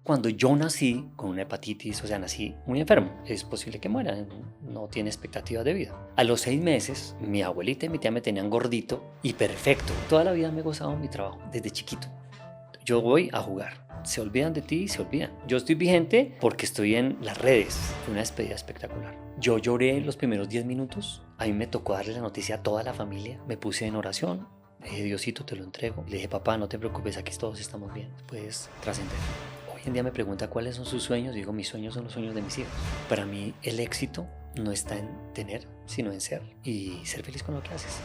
cuando yo nací con una hepatitis, o sea, nací muy enfermo, es posible que muera, no tiene expectativa de vida. A los 6 meses, mi abuelita y mi tía me tenían gordito y perfecto. Toda la vida me he gozado de mi trabajo, desde chiquito. Yo voy a jugar. Se olvidan de ti y se olvidan. Yo estoy vigente porque estoy en las redes. Fue una despedida espectacular. Yo lloré los primeros 10 minutos. A mí me tocó darle la noticia a toda la familia. Me puse en oración. Le dije, Diosito, te lo entrego. Le dije, papá, no te preocupes, aquí todos estamos bien. Puedes trascender. Hoy en día me pregunta cuáles son sus sueños. Digo, mis sueños son los sueños de mis hijos. Para mí, el éxito no está en tener, sino en ser. Y ser feliz con lo que haces.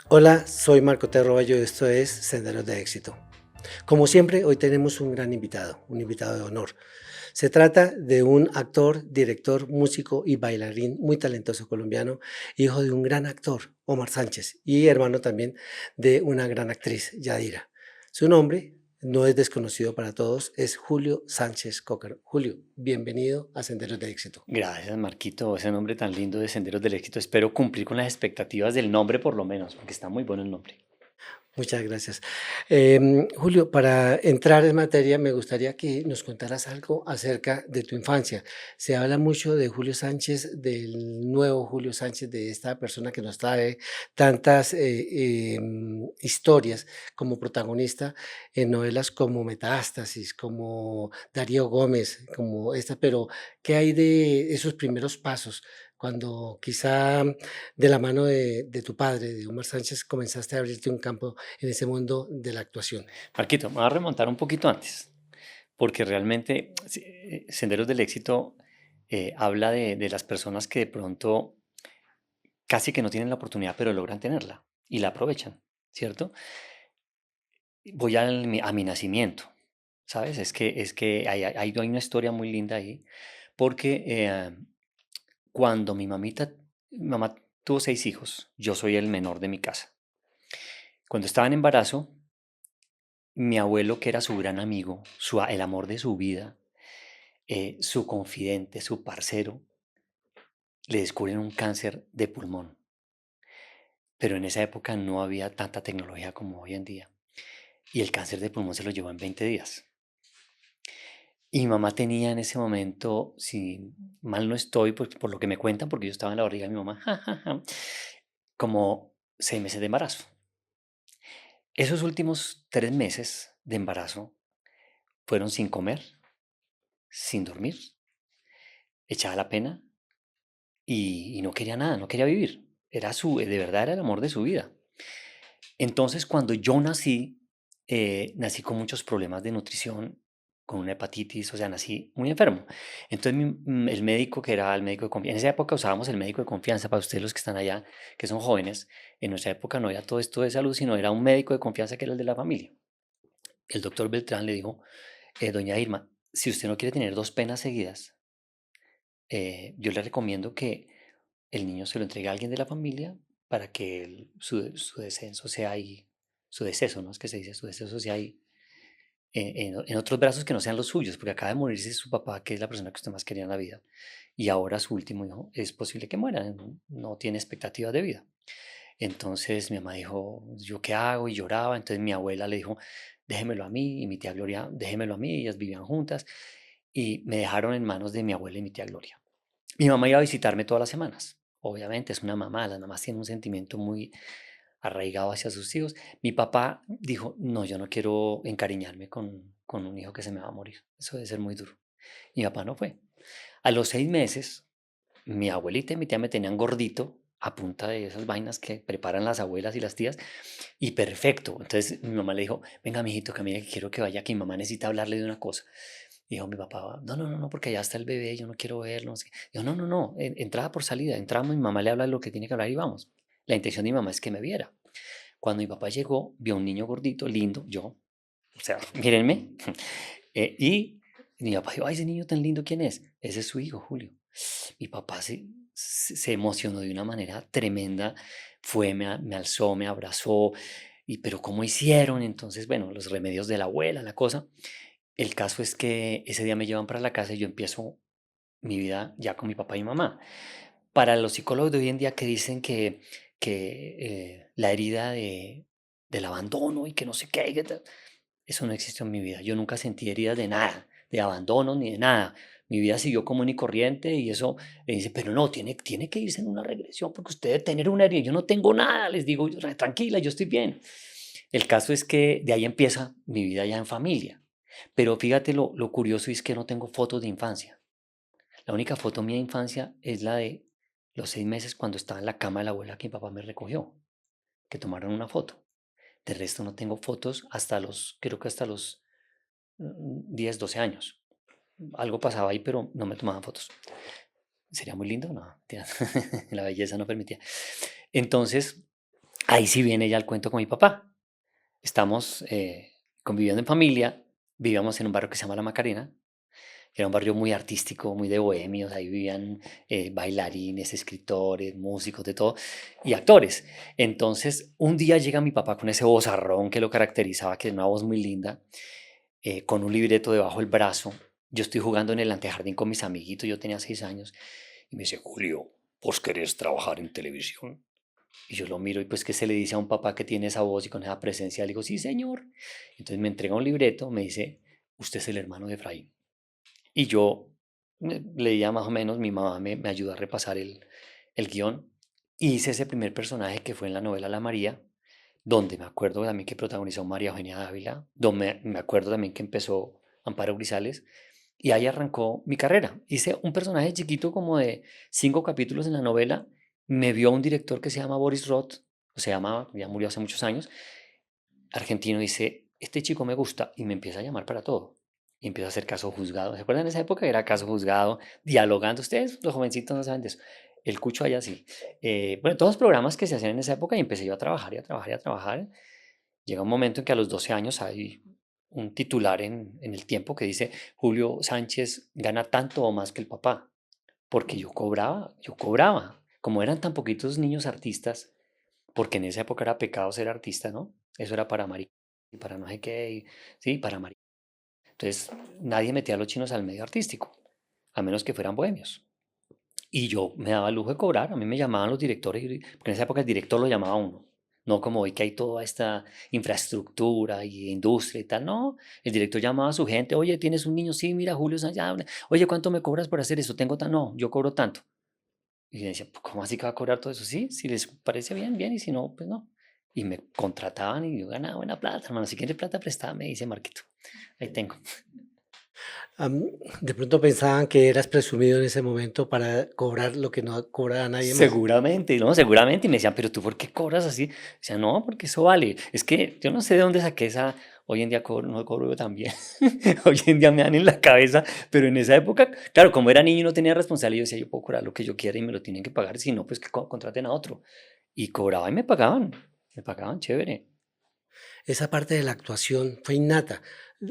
Hola, soy Marco Terroballo y esto es Senderos de Éxito. Como siempre, hoy tenemos un gran invitado, un invitado de honor. Se trata de un actor, director, músico y bailarín muy talentoso colombiano, hijo de un gran actor, Omar Sánchez, y hermano también de una gran actriz, Yadira. Su nombre no es desconocido para todos, es Julio Sánchez Cócaro. Julio, bienvenido a Senderos de Éxito. Gracias, Marquito, ese nombre tan lindo de Senderos del Éxito. Espero cumplir con las expectativas del nombre por lo menos, porque está muy bueno el nombre. Muchas gracias. Julio, para entrar en materia, me gustaría que nos contaras algo acerca de tu infancia. Se habla mucho de Julio Sánchez, del nuevo Julio Sánchez, de esta persona que nos trae tantas historias como protagonista en novelas como Metástasis, como Darío Gómez, como esta, pero ¿qué hay de esos primeros pasos? Cuando quizá de la mano de tu padre, de Omar Sánchez, comenzaste a abrirte un campo en ese mundo de la actuación. Marquito, me voy a remontar un poquito antes, porque realmente Senderos del Éxito habla de las personas que de pronto casi que no tienen la oportunidad, pero logran tenerla y la aprovechan, ¿cierto? Voy a mi nacimiento, ¿sabes? Es que hay una historia muy linda ahí, porque cuando mi mamá tuvo 6 hijos, yo soy el menor de mi casa. Cuando estaba en embarazo, mi abuelo, que era su gran amigo, el amor de su vida, su confidente, su parcero, le descubren un cáncer de pulmón. Pero en esa época no había tanta tecnología como hoy en día. Y el cáncer de pulmón se lo llevó en 20 días. Y mi mamá tenía en ese momento, si mal no estoy, por lo que me cuentan, porque yo estaba en la barriga de mi mamá, como 6 meses de embarazo. Esos últimos 3 meses de embarazo fueron sin comer, sin dormir, echaba la pena y no quería nada, no quería vivir. De verdad era el amor de su vida. Entonces, cuando yo nací, nací con muchos problemas de nutrición, con una hepatitis, o sea, nací muy enfermo. Entonces, el médico, que era el médico de confianza, en esa época usábamos el médico de confianza, para ustedes los que están allá, que son jóvenes, en nuestra época no era todo esto de salud, sino era un médico de confianza que era el de la familia. El doctor Beltrán le dijo, doña Irma, si usted no quiere tener dos penas seguidas, yo le recomiendo que el niño se lo entregue a alguien de la familia para que su descenso sea ahí, su deceso, ¿no? Es que se dice, su deceso sea ahí, en otros brazos que no sean los suyos, porque acaba de morirse su papá, que es la persona que usted más quería en la vida, y ahora su último hijo es posible que muera, no tiene expectativa de vida. Entonces mi mamá dijo, ¿yo qué hago? Y lloraba. Entonces mi abuela le dijo, déjemelo a mí, y mi tía Gloria, déjemelo a mí, ellas vivían juntas, y me dejaron en manos de mi abuela y mi tía Gloria. Mi mamá iba a visitarme todas las semanas. Obviamente es una mamá, las mamás tienen un sentimiento muy arraigado hacia sus hijos. Mi papá dijo, no, yo no quiero encariñarme con un hijo que se me va a morir. Eso debe ser muy duro. Mi papá no fue. A los 6 meses, mi abuelita y mi tía me tenían gordito a punta de esas vainas que preparan las abuelas y las tías, y perfecto. Entonces mi mamá le dijo, venga, mijito, que mire que quiero que vaya, que mi mamá necesita hablarle de una cosa. Dijo mi papá, no, no, no, no, porque allá está el bebé, yo no quiero verlo. No sé qué. Dijo, no, no, no, entrada por salida, entramos, mi mamá le habla de lo que tiene que hablar y vamos. La intención de mi mamá es que me viera. Cuando mi papá llegó, vio a un niño gordito, lindo, yo, o sea, mírenme, y mi papá dijo, ay, ese niño tan lindo, ¿quién es? Ese es su hijo, Julio. Mi papá se emocionó de una manera tremenda, fue, me alzó, me abrazó, pero ¿cómo hicieron? Entonces, bueno, los remedios de la abuela, la cosa. El caso es que ese día me llevan para la casa y yo empiezo mi vida ya con mi papá y mi mamá. Para los psicólogos de hoy en día que dicen que la herida del abandono y que no sé qué, y que tal, eso no existió en mi vida. Yo nunca sentí heridas de nada, de abandono ni de nada. Mi vida siguió común y corriente y eso me dice, pero no, tiene que irse en una regresión porque usted debe tener una herida. Yo no tengo nada, les digo, tranquila, yo estoy bien. El caso es que de ahí empieza mi vida ya en familia. Pero fíjate lo curioso es que no tengo fotos de infancia. La única foto mía de infancia es la de los 6 meses cuando estaba en la cama de la abuela que mi papá me recogió, que tomaron una foto. De resto no tengo fotos hasta creo que hasta los 10, 12 años. Algo pasaba ahí, pero no me tomaban fotos. ¿Sería muy lindo? No, mentira. La belleza no permitía. Entonces, ahí sí viene ya el cuento con mi papá. Estamos conviviendo en familia, vivíamos en un barrio que se llama La Macarena, que era un barrio muy artístico, muy de bohemios, ahí vivían bailarines, escritores, músicos, de todo, y actores. Entonces, un día llega mi papá con ese vozarrón que lo caracterizaba, que es una voz muy linda, con un libreto debajo del brazo. Yo estoy jugando en el antejardín con mis amiguitos, yo tenía 6 años, y me dice, Julio, ¿vos querés trabajar en televisión? Y yo lo miro y pues que se le dice a un papá que tiene esa voz y con esa presencia, le digo, sí, señor. Entonces me entrega un libreto, me dice, usted es el hermano de Efraín. Y yo leía más o menos, mi mamá me ayudó a repasar el guión. Y hice ese primer personaje que fue en la novela La María, donde me acuerdo también que protagonizó María Eugenia Dávila, donde me acuerdo también que empezó Amparo Grisales, y ahí arrancó mi carrera. Hice un personaje chiquito como de 5 capítulos en la novela, me vio un director que se llama Boris Roth, o se llamaba, ya murió hace muchos años, argentino, dice, este chico me gusta, y me empieza a llamar para todo. Y empieza a hacer caso juzgado. ¿Se acuerdan de esa época? Era caso juzgado, dialogando. Ustedes, los jovencitos, no saben de eso. El Cucho allá sí. Bueno, todos los programas que se hacían en esa época y empecé yo a trabajar y a trabajar y a trabajar. Llega un momento en que a los 12 años hay un titular en el tiempo que dice Julio Sánchez gana tanto o más que el papá, porque yo cobraba. Como eran tan poquitos niños artistas, porque en esa época era pecado ser artista, ¿no? Eso era para Mari, y para no sé qué, sí, para Mari. Entonces nadie metía a los chinos al medio artístico, a menos que fueran bohemios. Y yo me daba el lujo de cobrar, a mí me llamaban los directores, porque en esa época el director lo llamaba a uno, no como hoy que hay toda esta infraestructura y industria y tal, no, el director llamaba a su gente, oye, ¿tienes un niño? Sí, mira, Julio Sánchez, oye, ¿cuánto me cobras por hacer eso? Tengo tan, no, yo cobro tanto. Y yo decía, "Pues, ¿cómo así que va a cobrar todo eso? Sí, si les parece bien, bien, y si no, pues no. Y me contrataban y yo ganaba buena plata, hermano, si quieres plata prestada, me dice Marquito, ahí tengo. Am, de pronto pensaban que eras presumido en ese momento para cobrar lo que no cobraba nadie más. Seguramente, ¿no? Seguramente. Y me decían, pero tú, ¿por qué cobras así? Decía, no, porque eso vale. Es que yo no sé de dónde saqué esa. Hoy en día no cobro yo también. Hoy en día me dan en la cabeza, pero en esa época, claro, como era niño y no tenía responsabilidad, yo decía, yo puedo cobrar lo que yo quiera y me lo tienen que pagar. Si no, pues que contraten a otro. Y cobraba y me pagaban. Me pagaban chévere. Esa parte de la actuación fue innata.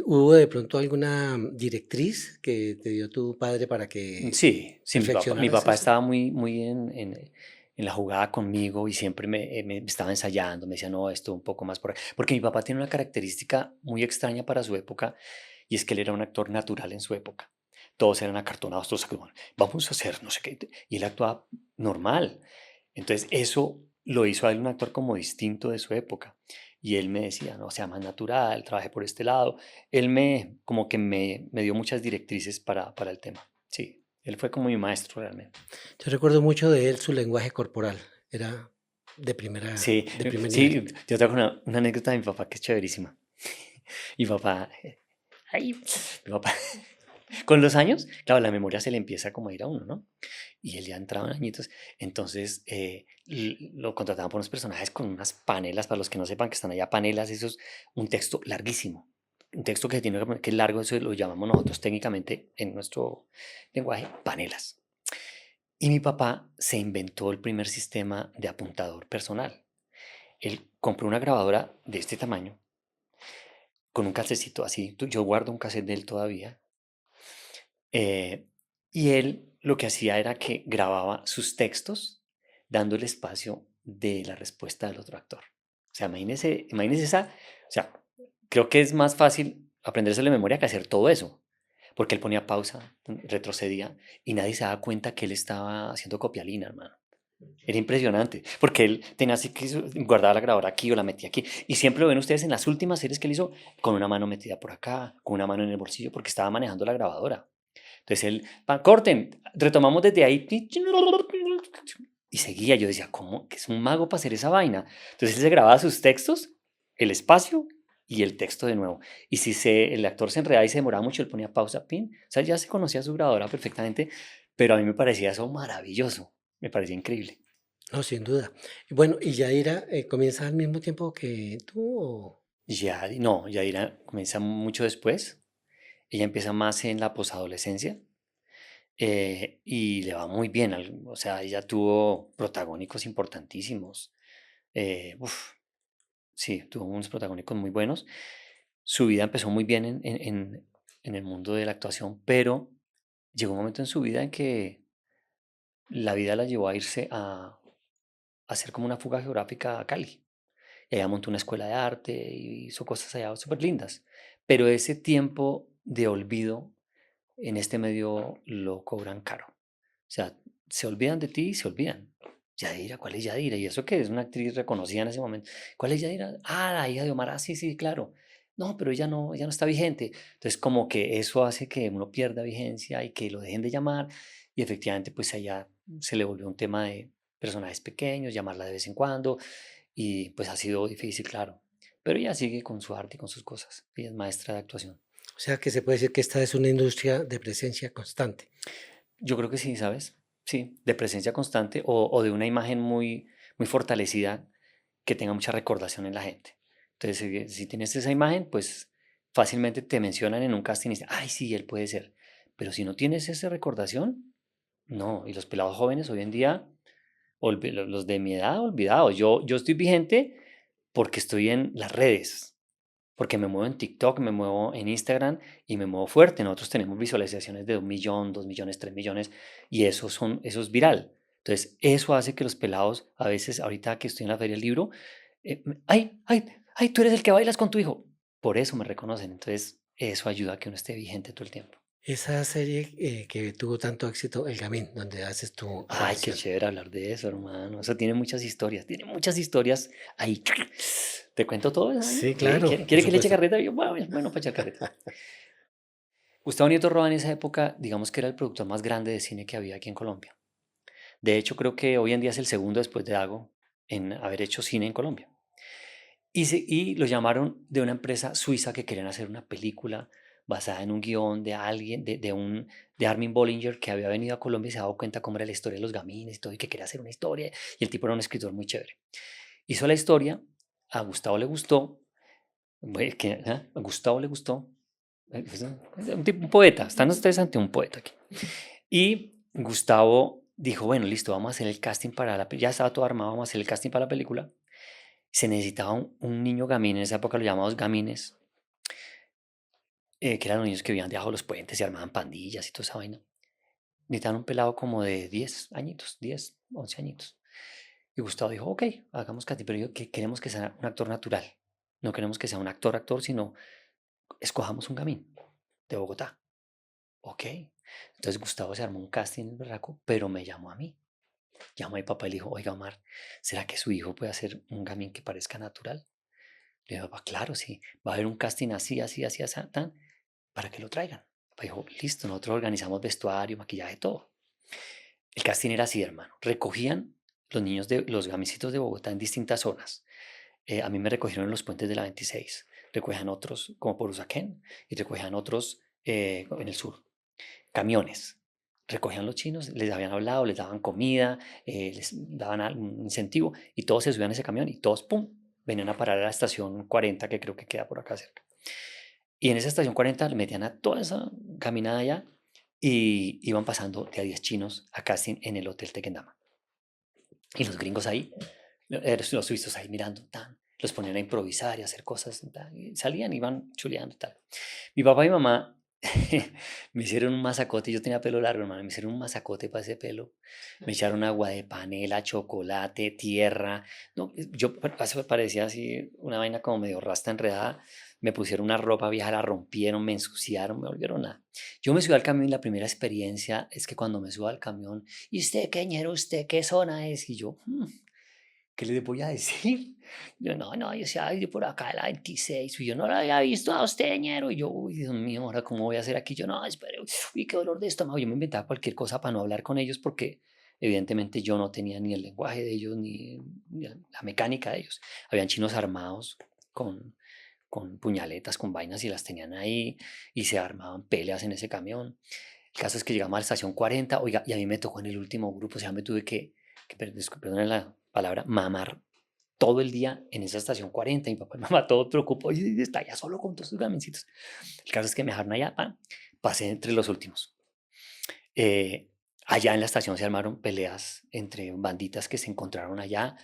¿Hubo de pronto alguna directriz que te dio tu padre para que Sí, sí, mi perfeccionaras papá eso? estaba muy en la jugada conmigo y siempre me estaba ensayando, me decía, no, esto un poco más por ahí. Porque mi papá tiene una característica muy extraña para su época y es que él era un actor natural en su época. Todos eran acartonados, todos como, vamos a hacer no sé qué. Y él actuaba normal. Entonces eso lo hizo a él un actor como distinto de su época. Y él me decía, no, sea más natural, trabaje por este lado. Él como que me dio muchas directrices para el tema. Sí, él fue como mi maestro realmente. Yo recuerdo mucho de él su lenguaje corporal, era Sí, de primer nivel. sí, yo tengo una anécdota de mi papá que es chéverísima. Mi papá, ay, mi papá, con los años, claro, la memoria se le empieza como a ir a uno, ¿no? Y él ya entraba en añitos, entonces lo contrataban por unos personajes con unas panelas, para los que no sepan que están allá panelas, eso es un texto larguísimo, un texto que es largo, eso lo llamamos nosotros técnicamente en nuestro lenguaje, panelas. Y mi papá se inventó el primer sistema de apuntador personal. Él compró una grabadora de este tamaño, con un casecito así, yo guardo un cassette de él todavía, Eh, y él lo que hacía era que grababa sus textos dando el espacio de la respuesta del otro actor. O sea, imagínese esa, o sea, creo que es más fácil aprendérselo de memoria que hacer todo eso. porque él ponía pausa, retrocedía y nadie se daba cuenta que él estaba haciendo copialina, hermano. Era impresionante, porque él tenía así que guardaba la grabadora aquí o la metía aquí. Y siempre lo ven ustedes en las últimas series que él hizo, con una mano metida por acá, con una mano en el bolsillo, porque estaba manejando la grabadora. Entonces él, corten, retomamos desde ahí. Y seguía, yo decía, ¿cómo? Que es un mago para hacer esa vaina. Entonces él se grababa sus textos, el espacio y el texto de nuevo. Y si el actor se enredaba y se demoraba mucho, él ponía pausa, pin. O sea, ya se conocía su grabadora perfectamente, pero a mí me parecía eso maravilloso, me parecía increíble. No, sin duda. Y bueno, ¿y Yaira comienza al mismo tiempo que tú o? Ya, no, Yadira comienza mucho después. Ella empieza más en la posadolescencia y le va muy bien. O sea, ella tuvo protagónicos importantísimos. Uf, sí, tuvo unos protagónicos muy buenos. Su vida empezó muy bien en el mundo de la actuación, pero llegó un momento en su vida en que la vida la llevó a irse a hacer como una fuga geográfica a Cali. Y allá montó una escuela de arte y hizo cosas allá súper lindas. Pero ese tiempo de olvido en este medio lo cobran caro. O sea, se olvidan de ti y se olvidan. Yadira, ¿cuál es Yadira? Y eso que es una actriz reconocida en ese momento. ¿Cuál es Yadira? Ah, la hija de Omar. Ah, sí, sí, claro. No, pero ella no está vigente. Entonces, como que eso hace que uno pierda vigencia y que lo dejen de llamar. Y efectivamente, pues allá se le volvió un tema de personajes pequeños, llamarla de vez en cuando. Y pues ha sido difícil, claro. Pero ella sigue con su arte y con sus cosas. Ella es maestra de actuación. O sea, que se puede decir que esta es una industria de presencia constante. Yo creo que sí, ¿sabes? Sí, de presencia constante o de una imagen muy, muy fortalecida que tenga mucha recordación en la gente. Entonces, si tienes esa imagen, pues fácilmente te mencionan en un casting y dicen, ay, sí, él puede ser. Pero si no tienes esa recordación, no. Y los pelados jóvenes hoy en día, los de mi edad, olvidados. Yo estoy vigente porque estoy en las redes. Porque me muevo en TikTok, me muevo en Instagram y me muevo fuerte. Nosotros tenemos visualizaciones de 1 millón, 2 millones, 3 millones y eso es viral. Entonces, eso hace que los pelados, a veces, ahorita que estoy en la feria del libro, ay, ay, ay, tú eres el que bailas con tu hijo. Por eso me reconocen. Entonces, eso ayuda a que uno esté vigente todo el tiempo. Esa serie que tuvo tanto éxito, El Gamín, donde haces tu Ay, qué aparición. chévere hablar de eso, hermano. Eso tiene muchas historias ahí. ¿Te cuento todo esa vaina? Sí, ¿Qué? claro, ¿Quiere, por quiere que le eche supuesto. carreta? Y yo, bueno, bueno, para echar carreta. Gustavo Nieto Roa en esa época, digamos que era el productor más grande de cine que había aquí en Colombia. De hecho, creo que hoy en día es el segundo después de Dago en haber hecho cine en Colombia. Y lo llamaron de una empresa suiza que querían hacer una película basada en un guión de alguien, de Armin Bollinger, que había venido a Colombia y se había dado cuenta cómo era la historia de los gamines y todo, y que quería hacer una historia. Y el tipo era un escritor muy chévere. Hizo la historia, a Gustavo le gustó, a Gustavo le gustó, es un poeta, están ustedes ante un poeta aquí. Y Gustavo dijo, bueno, listo, vamos a hacer el casting para la película. Ya estaba todo armado, vamos a hacer el casting para la película. Se necesitaba un niño gamín, en esa época lo llamados gamines, que eran los niños que vivían debajo de los puentes y armaban pandillas y toda esa vaina. Necesitaban un pelado como de 10 añitos, 10 11 añitos. Y Gustavo dijo, ok, hagamos casting, pero queremos que sea un actor natural. No queremos que sea un actor, sino escojamos un gamín de Bogotá. Ok. Entonces Gustavo se armó un casting en el berraco, pero me llamó a mí. Llamó a mi papá y le dijo, oiga Omar, ¿será que su hijo puede hacer un gamín que parezca natural? Le dijo, papá, claro, sí, va a haber un casting así, así, así, así, tan, para que lo traigan. Papá dijo, listo, nosotros organizamos vestuario, maquillaje, todo. El casting era así, hermano. Recogían los niños de los gamicitos de Bogotá en distintas zonas. A mí me recogieron en los puentes de la 26. Recogían otros como por Usaquén y recogían otros en el sur. Camiones. Recogían los chinos, les habían hablado, les daban comida, les daban un incentivo y todos se subían a ese camión y todos, ¡pum!, venían a parar a la estación 40 que creo que queda por acá cerca. Y en esa estación 40 le metían a toda esa caminada allá y iban pasando de a 10 chinos a casting en el Hotel Tequendama. Y los gringos ahí, los suizos ahí mirando, tan, los ponían a improvisar y a hacer cosas, tan, y salían, iban chuleando, tal. Mi papá y mamá me hicieron un masacote, yo tenía pelo largo, hermano, me hicieron un masacote para ese pelo, me echaron agua de panela, chocolate, tierra, no, yo parecía así una vaina como medio rasta enredada, me pusieron una ropa vieja, la rompieron, me ensuciaron, me volvieron nada. Yo me subí al camión y la primera experiencia es que cuando me subo al camión, ¿y usted qué ñero, usted qué zona es? Y yo, ¿qué les voy a decir? Yo, no, yo soy de por acá, la 26, y yo no la había visto a usted, ñero. Y yo, uy, Dios mío, ahora cómo voy a hacer aquí. Yo, no, espere, uy, qué dolor de estómago. Yo me inventaba cualquier cosa para no hablar con ellos porque evidentemente yo no tenía ni el lenguaje de ellos ni la mecánica de ellos. Habían chinos armados con, con puñaletas, con vainas y las tenían ahí y se armaban peleas en ese camión. El caso es que llegamos a la estación 40, oiga, y a mí me tocó en el último grupo, o sea, me tuve perdón la palabra, mamar todo el día en esa estación 40. Mi papá y mamá todo preocupado, y está ya solo con todos sus gamecitos. El caso es que me dejaron allá, pasé entre los últimos. Eh, Allá en la estación se armaron peleas entre banditas que se encontraron allá,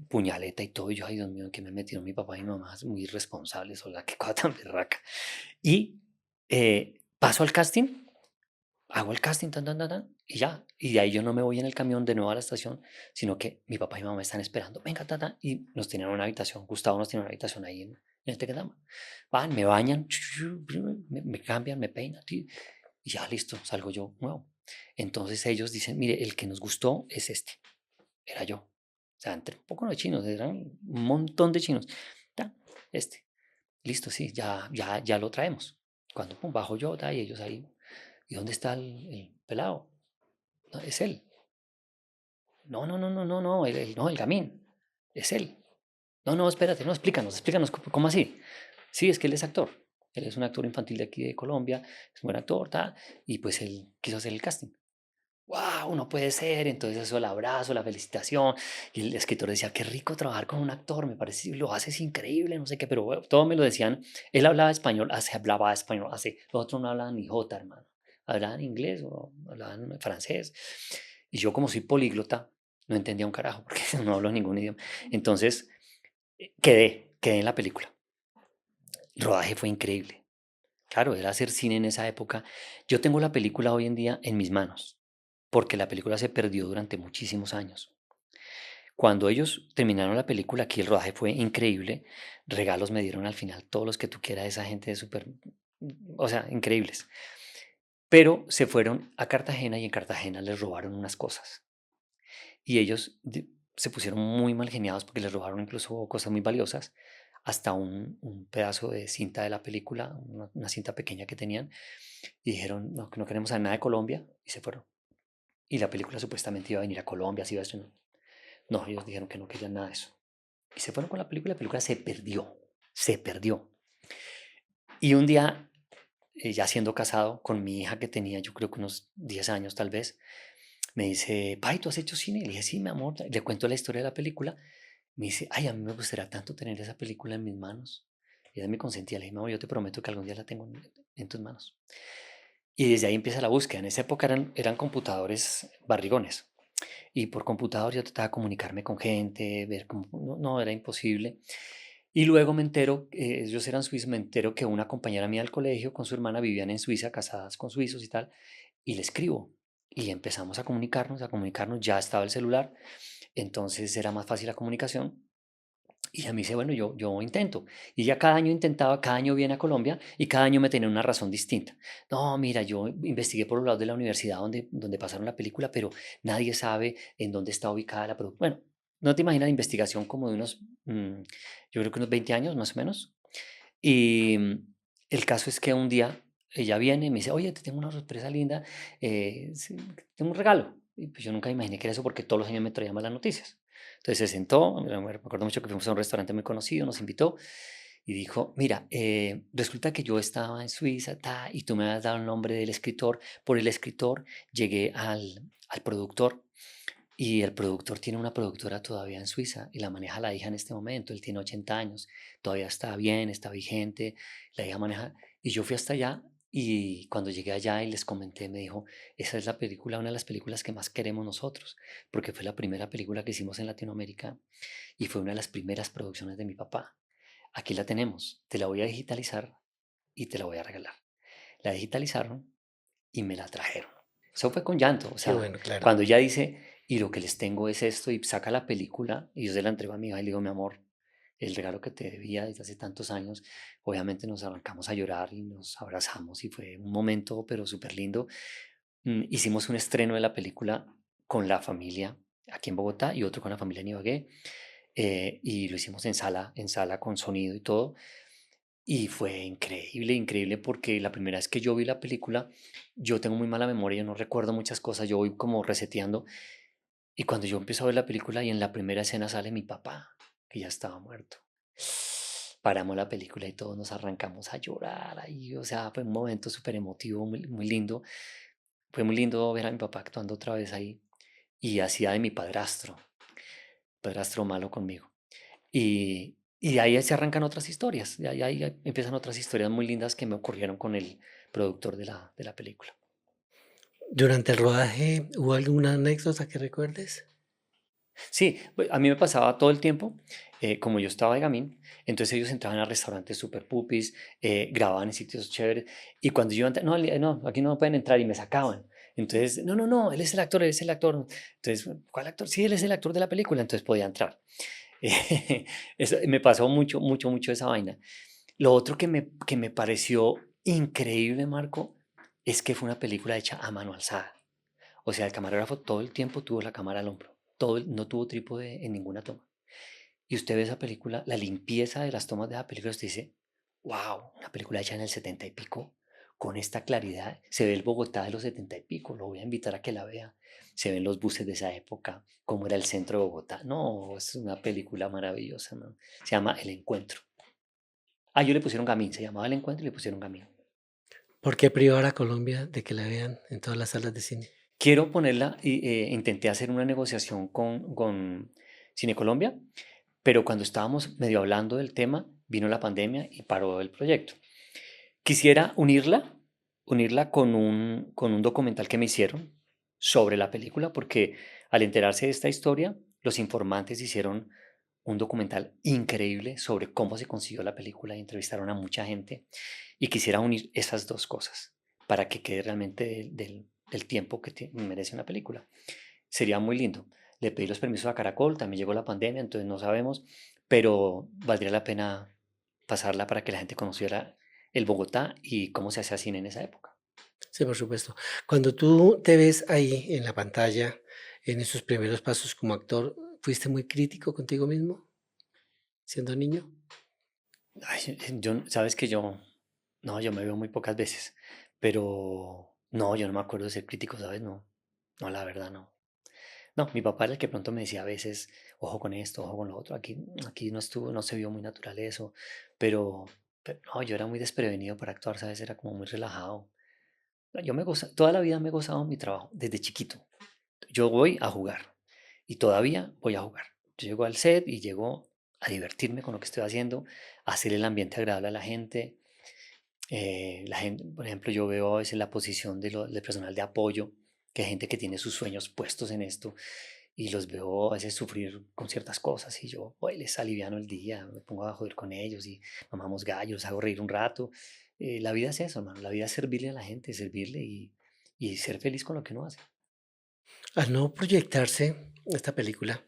puñaleta y todo. Y yo, ay Dios mío, ¿en qué me metieron mi papá y mi mamá? Muy irresponsables, o la qué cosa tan berraca. Y paso al casting, hago el casting, tan, tan, tan, tan, y ya. Y de ahí yo no me voy en el camión de nuevo a la estación, sino que mi papá y mi mamá me están esperando. Venga, tata. Y nos tenían una habitación. Gustavo nos tiene una habitación ahí en el Tequendama. Van, me bañan, me cambian, me peinan. Y ya listo, salgo yo nuevo. Entonces ellos dicen, mire, el que nos gustó es este. Era yo. O sea, entre un poco de chinos, eran un montón de chinos. Ya, este. Listo, sí, ya lo traemos. Cuando pum, bajo yo, y ellos ahí. ¿Y dónde está el pelado? No, es él. No, no, el gamín. Es él. No, espérate, no, explícanos, ¿cómo así? Sí, es que él es actor. Él es un actor infantil de aquí de Colombia, es un buen actor, y pues él quiso hacer el casting. ¡Wow! No puede ser. Entonces, eso, el abrazo, la felicitación. Y el escritor decía, qué rico trabajar con un actor, me parece, lo haces increíble, no sé qué, pero bueno, todo me lo decían. Él hablaba español, los otros no hablaban ni jota, hermano. Hablaban inglés o hablaban francés. Y yo, como soy políglota, no entendía un carajo porque no hablo ningún idioma. Entonces, quedé en la película. El rodaje fue increíble. Claro, era hacer cine en esa época. Yo tengo la película hoy en día en mis manos, porque la película se perdió durante muchísimos años. Cuando ellos terminaron la película, aquí el rodaje fue increíble. Regalos me dieron al final, todos los que tú quieras, esa gente de súper, o sea, increíbles. Pero se fueron a Cartagena y en Cartagena les robaron unas cosas. Y ellos se pusieron muy mal geniados porque les robaron incluso cosas muy valiosas, hasta un pedazo de cinta de la película, una cinta pequeña que tenían, y dijeron, no, que no queremos saber nada de Colombia, y se fueron. Y la película supuestamente iba a venir a Colombia, así iba a estrenar. No, ellos dijeron que no querían nada de eso. Y se fueron con la película se perdió, se perdió. Y un día, ya siendo casado con mi hija que tenía, yo creo que unos 10 años tal vez, me dice, Pai, ¿tú has hecho cine? Le dije, sí, mi amor. Le cuento la historia de la película. Me dice, ay, a mí me gustaría tanto tener esa película en mis manos. Y ella me consentía. Le dije, no, yo te prometo que algún día la tengo en tus manos. Y desde ahí empieza la búsqueda. En esa época eran computadores barrigones. Y por computador yo trataba de comunicarme con gente, ver cómo, no, era imposible. Y luego me entero, ellos eran suizos, me entero que una compañera mía del colegio con su hermana vivían en Suiza, casadas con suizos y tal, y le escribo. Y empezamos a comunicarnos, ya estaba el celular, entonces era más fácil la comunicación. Y a mí dice, bueno, yo intento. Y ya cada año intentaba, cada año viene a Colombia y cada año me tenía una razón distinta. No, mira, yo investigué por los lados de la universidad donde pasaron la película, pero nadie sabe en dónde está ubicada la producción. Bueno, no te imaginas la investigación como de unos, yo creo que unos 20 años más o menos. Y el caso es que un día ella viene y me dice, oye, te tengo una sorpresa linda, sí, tengo un regalo. Y pues yo nunca imaginé que era eso porque todos los años me traía malas noticias. Entonces se sentó, me acuerdo mucho que fuimos a un restaurante muy conocido, nos invitó y dijo, mira, resulta que yo estaba en Suiza y tú me has dado el nombre del escritor. Por el escritor llegué al productor y el productor tiene una productora todavía en Suiza y la maneja la hija en este momento. Él tiene 80 años, todavía está bien, está vigente, la hija maneja. Y yo fui hasta allá y cuando llegué allá y les comenté, me dijo, esa es la película, una de las películas que más queremos nosotros, porque fue la primera película que hicimos en Latinoamérica y fue una de las primeras producciones de mi papá. Aquí la tenemos, te la voy a digitalizar y te la voy a regalar. La digitalizaron y me la trajeron. Eso fue con llanto, o Qué sea, bueno, claro. cuando ella dice, y lo que les tengo es esto, y saca la película, y yo se la entrego a mi hija y le digo, mi amor, el regalo que te debía desde hace tantos años. Obviamente nos arrancamos a llorar y nos abrazamos y fue un momento, pero súper lindo. Hicimos un estreno de la película con la familia aquí en Bogotá y otro con la familia en Ibagué. Y lo hicimos en sala con sonido y todo. Y fue increíble, increíble, porque la primera vez que yo vi la película, yo tengo muy mala memoria, yo no recuerdo muchas cosas, yo voy como reseteando. Y cuando yo empiezo a ver la película y en la primera escena sale mi papá, que ya estaba muerto. Paramos la película y todos nos arrancamos a llorar ahí, o sea, fue un momento súper emotivo, muy, muy lindo. Fue muy lindo ver a mi papá actuando otra vez ahí y hacía de mi padrastro malo conmigo. Y de ahí se arrancan otras historias, de ahí empiezan otras historias muy lindas que me ocurrieron con el productor de la película. Durante el rodaje, ¿hubo alguna anécdota que recuerdes? Sí, a mí me pasaba todo el tiempo, como yo estaba de gamín, entonces ellos entraban a restaurantes super pupis, grababan en sitios chéveres, y cuando yo entraba, no, no, aquí no pueden entrar, y me sacaban. Entonces, no, no, no, él es el actor, él es el actor. Entonces, ¿cuál actor? Sí, él es el actor de la película, entonces podía entrar. Eso, me pasó mucho, mucho, mucho esa vaina. Lo otro que me pareció increíble, Marco, es que fue una película hecha a mano alzada. O sea, el camarógrafo todo el tiempo tuvo la cámara al hombro. No tuvo trípode en ninguna toma. Y usted ve esa película, la limpieza de las tomas de esa película, usted dice, wow, una película hecha en el 70 y pico, con esta claridad. Se ve el Bogotá de los 70 y pico, lo voy a invitar a que la vea. Se ven los buses de esa época, cómo era el centro de Bogotá. No, es una película maravillosa, ¿no? Se llama El Encuentro. Ah, yo le pusieron Gamín, se llamaba El Encuentro y le pusieron Gamín. ¿Por qué privar a Colombia de que la vean en todas las salas de cine? Quiero ponerla, y intenté hacer una negociación con Cine Colombia, pero cuando estábamos medio hablando del tema, vino la pandemia y paró el proyecto. Quisiera unirla con un documental que me hicieron sobre la película, porque al enterarse de esta historia, los informantes hicieron un documental increíble sobre cómo se consiguió la película y entrevistaron a mucha gente. Y quisiera unir esas dos cosas para que quede realmente del tiempo que merece una película. Sería muy lindo. Le pedí los permisos a Caracol, también llegó la pandemia, entonces no sabemos, pero valdría la pena pasarla para que la gente conociera el Bogotá y cómo se hacía cine en esa época. Sí, por supuesto. Cuando tú te ves ahí en la pantalla, en esos primeros pasos como actor, ¿fuiste muy crítico contigo mismo siendo niño? Ay, sabes que no, yo me veo muy pocas veces, pero no, yo no me acuerdo de ser crítico, ¿sabes? No, no, la verdad no. No, mi papá era el que pronto me decía a veces, ojo con esto, ojo con lo otro. Aquí no estuvo, no se vio muy natural eso, pero no, yo era muy desprevenido para actuar, ¿sabes? Era como muy relajado. Toda la vida me he gozado mi trabajo, desde chiquito. Yo voy a jugar y todavía voy a jugar. Yo llego al set y llego a divertirme con lo que estoy haciendo, a hacer el ambiente agradable a la gente. La gente, por ejemplo, yo veo a veces la posición del personal de apoyo, que hay gente que tiene sus sueños puestos en esto y los veo a veces sufrir con ciertas cosas y yo hoy les aliviano el día, me pongo a joder con ellos y mamamos gallos, hago reír un rato. La vida es eso, hermano, la vida es servirle a la gente, servirle y ser feliz con lo que uno hace. Al no proyectarse esta película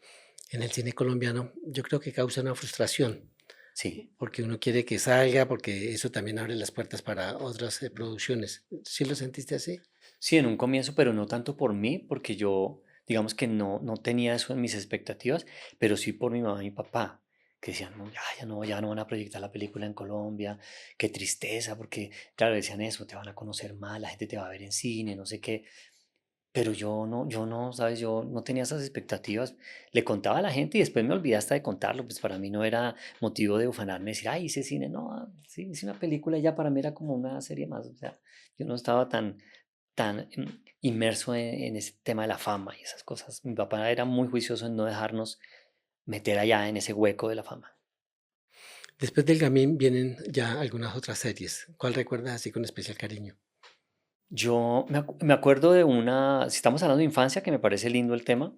en el cine colombiano, yo creo que causa una frustración, Sí, porque uno quiere que salga, porque eso también abre las puertas para otras producciones. ¿Sí lo sentiste así? sí, en un comienzo, pero no tanto por mí, porque yo, digamos que no tenía eso en mis expectativas, pero sí por mi mamá y mi papá, que decían, no, ya no van a proyectar la película en Colombia, qué tristeza, porque, claro, decían eso, te van a conocer mal, la gente te va a ver en cine, no sé qué, pero yo no, ¿sabes? Yo no tenía esas expectativas, le contaba a la gente y después me olvidé hasta de contarlo, pues para mí no era motivo de ufanarme, decir, ay, hice cine, no, sí, hice una película y ya para mí era como una serie más, o sea, yo no estaba tan inmerso en ese tema de la fama y esas cosas. Mi papá era muy juicioso en no dejarnos meter allá en ese hueco de la fama. Después del Gamín vienen ya algunas otras series. ¿Cuál recuerdas así con especial cariño? Yo me acuerdo de si estamos hablando de infancia, que me parece lindo el tema,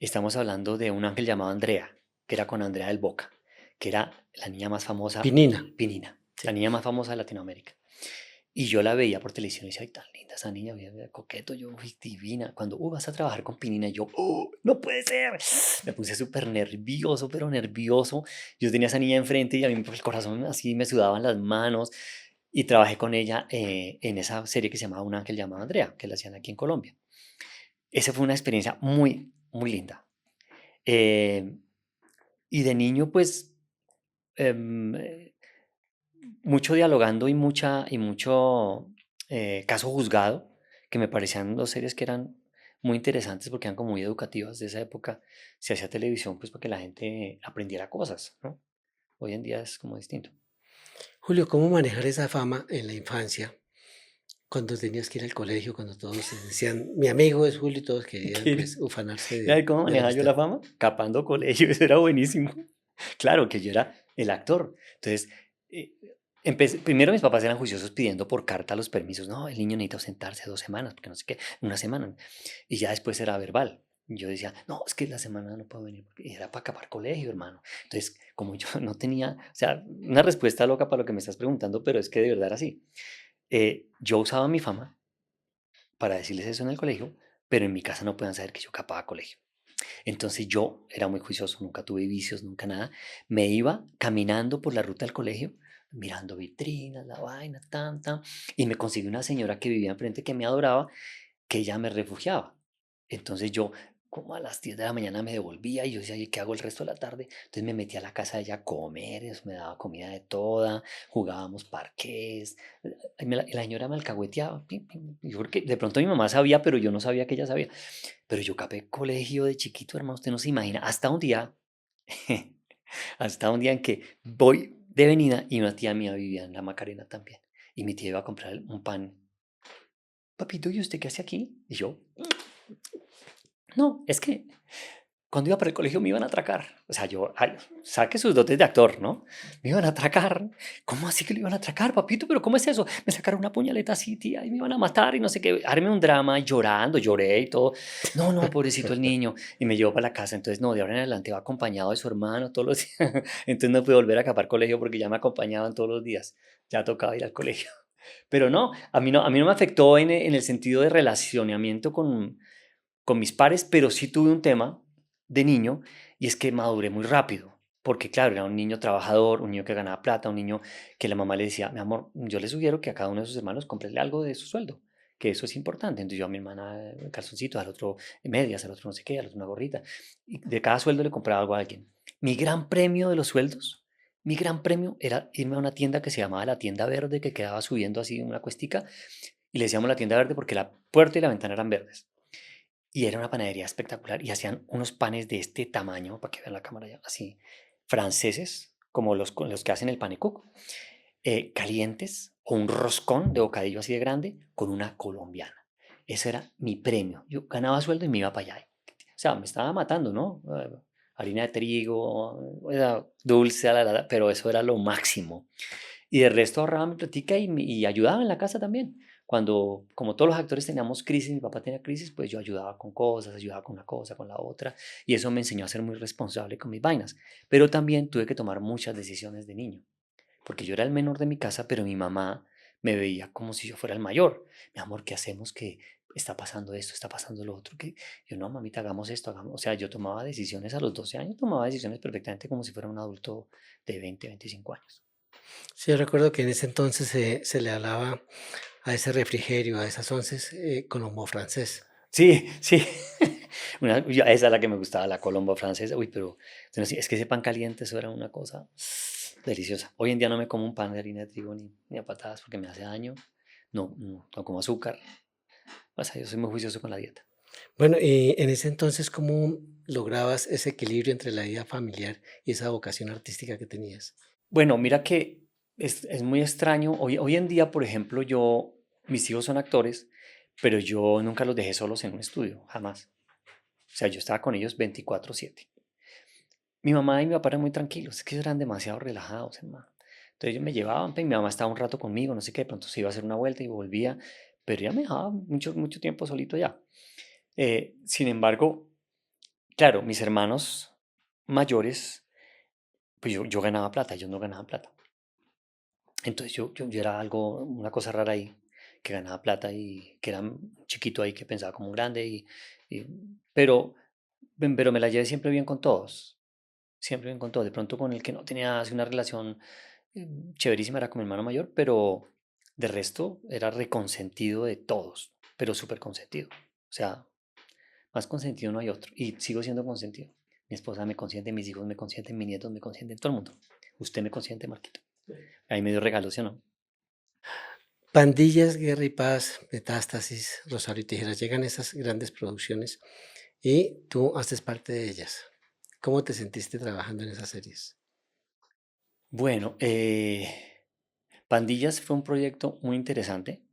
estamos hablando de un ángel llamado Andrea, que era con Andrea del Boca, que era la niña más famosa, Pinina. Pinina, la Sí. niña más famosa de Latinoamérica. Y yo la veía por televisión y decía, ay, tan linda esa niña, mira, coqueto, yo, uy, divina. Cuando, vas a trabajar con Pinina, y yo, no puede ser. Me puse súper nervioso, pero nervioso. Yo tenía a esa niña enfrente y a mí el corazón así me sudaban las manos. Y trabajé con ella en esa serie que se llamaba Un ángel llamado Andrea, que la hacían aquí en Colombia. Esa fue una experiencia muy, muy linda. Eh, y de niño, pues, em, mucho dialogando y mucho caso juzgado, que me parecían dos series que eran muy interesantes porque eran como muy educativas de esa época. Se hacía televisión pues para que la gente aprendiera cosas, ¿no? Hoy en día es como distinto. Julio, ¿cómo manejar esa fama en la infancia? Cuando tenías que ir al colegio, cuando todos decían, mi amigo es Julio, y todos querían pues ¿Quiere ufanarse saber cómo de la manejaba yo amistad. la fama? Capando colegio, eso era buenísimo. Claro que yo era el actor. Entonces, eh, primero mis papás eran juiciosos pidiendo por carta los permisos. No, el niño necesita ausentarse 2 semanas, porque no sé qué, una semana. Y ya después era verbal. Yo decía, no, es que la semana no puedo venir, porque era para acabar colegio, hermano. Entonces, como yo no tenía, o sea, una respuesta loca para lo que me estás preguntando, pero es que de verdad era así. Yo usaba mi fama para decirles eso en el colegio, pero en mi casa no podían saber que yo capaba colegio. Entonces yo era muy juicioso, nunca tuve vicios, nunca nada. Me iba caminando por la ruta del colegio, mirando vitrinas, la vaina, tan, tan, y me conseguí una señora que vivía enfrente que me adoraba, que ella me refugiaba. Entonces yo, como a las 10 de la mañana me devolvía y yo decía, "¿Y qué hago el resto de la tarde?". Entonces me metía a la casa de ella a comer, eso me daba comida de toda, jugábamos parqués, la señora me alcahueteaba. Pim, pim. Yo creo que de pronto mi mamá sabía, pero yo no sabía que ella sabía. Pero yo capé colegio de chiquito, hermano, usted no se imagina. Hasta un día, hasta un día en que voy de venida y una tía mía vivía en la Macarena también. Y mi tía iba a comprar un pan. Papito, ¿y usted qué hace aquí? Y yo, no, es que cuando iba para el colegio me iban a atracar. O sea, yo, ay, saque sus dotes de actor, ¿no? Me iban a atracar. ¿Cómo así que lo iban a atracar, papito? ¿Pero cómo es eso? Me sacaron una puñaleta así, tía, y me iban a matar y no sé qué. Arme un drama llorando, lloré y todo. No, no, pobrecito el niño. Y me llevó para la casa. Entonces, no, de ahora en adelante va acompañado de su hermano todos los días. Entonces no pude volver a acapar colegio porque ya me acompañaban todos los días. Ya tocaba ir al colegio. Pero no, a mí no me afectó en el sentido de relacionamiento con mis pares, pero sí tuve un tema de niño y es que maduré muy rápido. Porque claro, era un niño trabajador, un niño que ganaba plata, un niño que la mamá le decía, mi amor, yo le sugiero que a cada uno de sus hermanos comprele algo de su sueldo, que eso es importante. Entonces yo a mi hermana calzoncitos, al otro medias, al otro no sé qué, al otro una gorrita. Y de cada sueldo le compraba algo a alguien. Mi gran premio de los sueldos, mi gran premio era irme a una tienda que se llamaba la Tienda Verde, que quedaba subiendo así una cuestica, y le decíamos la Tienda Verde porque la puerta y la ventana eran verdes. Y era una panadería espectacular y hacían unos panes de este tamaño, para que vean la cámara ya, así, franceses, como los que hacen el panecook, calientes, o un roscón de bocadillo así de grande con una colombiana. Ese era mi premio. Yo ganaba sueldo y me iba para allá. O sea, me estaba matando, ¿no? Harina de trigo, era dulce, pero eso era lo máximo. Y de resto ahorraba mi platica y ayudaba en la casa también. Cuando, como todos los actores teníamos crisis, mi papá tenía crisis, pues yo ayudaba con cosas, ayudaba con una cosa, con la otra. Y eso me enseñó a ser muy responsable con mis vainas. Pero también tuve que tomar muchas decisiones de niño. Porque yo era el menor de mi casa, pero mi mamá me veía como si yo fuera el mayor. Mi amor, ¿qué hacemos? Que está pasando esto, está pasando lo otro. Que yo, no, mamita, hagamos esto, hagamos. O sea, yo tomaba decisiones a los 12 años, tomaba decisiones perfectamente como si fuera un adulto de 20, 25 años. Sí, yo recuerdo que en ese entonces se le hablaba a ese refrigerio, a esas onces, como francés. Sí, sí. Esa es la que me gustaba, la Colombo francesa. Uy, pero no, sí, es que ese pan caliente, eso era una cosa deliciosa. Hoy en día no me como un pan de harina de trigo ni a patadas porque me hace daño. No, no, no como azúcar. O sea, yo soy muy juicioso con la dieta. Bueno, y en ese entonces, ¿cómo lograbas ese equilibrio entre la vida familiar y esa vocación artística que tenías? Bueno, mira que es muy extraño. Hoy en día, por ejemplo, mis hijos son actores, pero yo nunca los dejé solos en un estudio, jamás. O sea, yo estaba con ellos 24/7. Mi mamá y mi papá eran muy tranquilos, es que ellos eran demasiado relajados, hermano. Entonces ellos me llevaban, pues, mi mamá estaba un rato conmigo, no sé qué, de pronto se iba a hacer una vuelta y volvía, pero ella me dejaba mucho, mucho tiempo solito ya. Sin embargo, claro, mis hermanos mayores, pues yo ganaba plata, ellos no ganaban plata. Entonces yo era algo, una cosa rara ahí, que ganaba plata y que era chiquito ahí, que pensaba como un grande, y- pero, pero me la llevé siempre bien con todos, siempre bien con todos. De pronto con el que no tenía así una relación chéverísima era con mi hermano mayor, pero de resto era reconsentido de todos, pero súper consentido. O sea, más consentido no hay otro. Y sigo siendo consentido. Mi esposa me consiente, mis hijos me consienten, mis nietos me consienten, todo el mundo. Usted me consiente, Marquito. Ahí me dio regalos, ¿sí o no? Pandillas, Guerra y Paz, Metástasis, Rosario y Tijeras, llegan esas grandes producciones y tú haces parte de ellas. ¿Cómo te sentiste trabajando en esas series? Bueno, Pandillas fue un proyecto muy interesante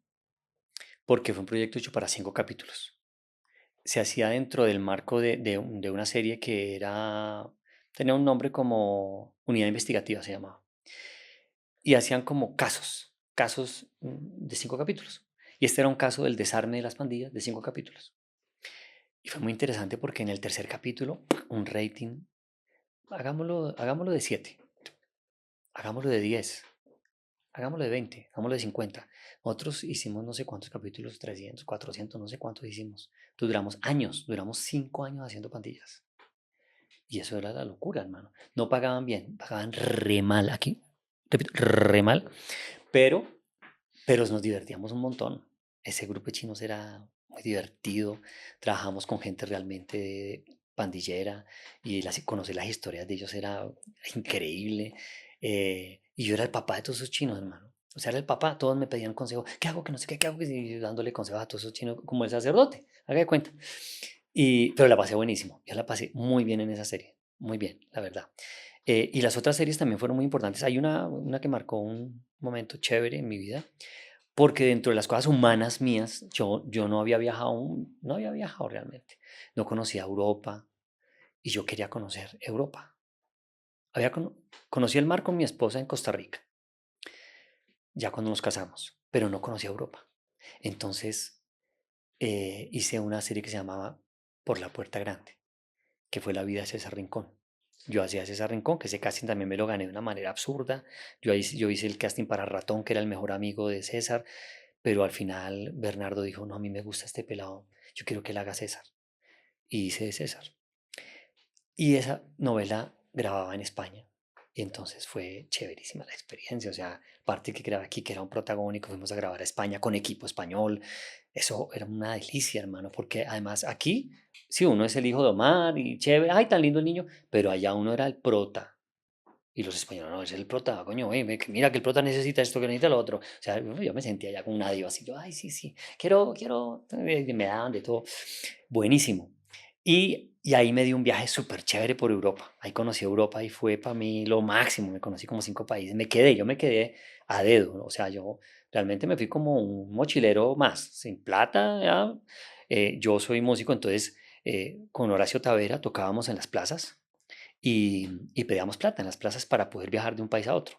porque fue un proyecto hecho para 5 capítulos. Se hacía dentro del marco de una serie que tenía un nombre como Unidad Investigativa, se llamaba. Y hacían como casos de 5 capítulos. Y este era un caso del desarme de las pandillas de 5 capítulos. Y fue muy interesante porque en el tercer capítulo, un rating, hagámoslo de 7, hagámoslo de 10, hagámoslo de 20, hagámoslo de 50. Nosotros hicimos no sé cuántos capítulos, 300, 400, no sé cuántos hicimos. Entonces duramos años, duramos 5 años haciendo pandillas. Y eso era la locura, hermano. No pagaban bien, pagaban re mal aquí, repito, re mal, pero, pero nos divertíamos un montón. Ese grupo de chinos era muy divertido, trabajamos con gente realmente pandillera y conocer las historias de ellos era increíble. Y yo era el papá de todos esos chinos, hermano. O sea, era el papá, todos me pedían consejo, ¿qué hago? Que no sé qué, qué hago, y yo dándole consejos a todos esos chinos como el sacerdote, haga de cuenta. Pero la pasé buenísimo, yo la pasé muy bien en esa serie, muy bien, la verdad. Y las otras series también fueron muy importantes. Hay una que marcó un momento chévere en mi vida, porque dentro de las cosas humanas mías, yo no había viajado, no había viajado realmente. No conocía Europa y yo quería conocer Europa. Conocí el mar con mi esposa en Costa Rica, ya cuando nos casamos, pero no conocía Europa. Entonces hice una serie que se llamaba Por la Puerta Grande, que fue la vida de César Rincón. Yo hacía César Rincón, que ese casting también me lo gané de una manera absurda. Yo hice el casting para Ratón, que era el mejor amigo de César, pero al final Bernardo dijo, no, a mí me gusta este pelado, yo quiero que él haga César. Y hice de César. Y esa novela grababa en España. Y entonces fue chéverísima la experiencia. O sea, parte que grababa aquí, que era un protagónico, fuimos a grabar a España con equipo español. Eso era una delicia, hermano, porque además aquí, sí, uno es el hijo de Omar y chévere, ay, tan lindo el niño, pero allá uno era el prota. Y los españoles, no, es el prota, coño, mira que el prota necesita esto, que necesita lo otro. O sea, yo me sentía ya como una diva así, yo, ay, sí, sí, quiero, me daban de todo. Buenísimo. Y ahí me di un viaje súper chévere por Europa. Ahí conocí Europa y fue para mí lo máximo. Me conocí como 5 países. Yo me quedé a dedo, ¿no? O sea, yo realmente me fui como un mochilero más, sin plata, ya. Yo soy músico, entonces con Horacio Tavera tocábamos en las plazas y pedíamos plata en las plazas para poder viajar de un país a otro.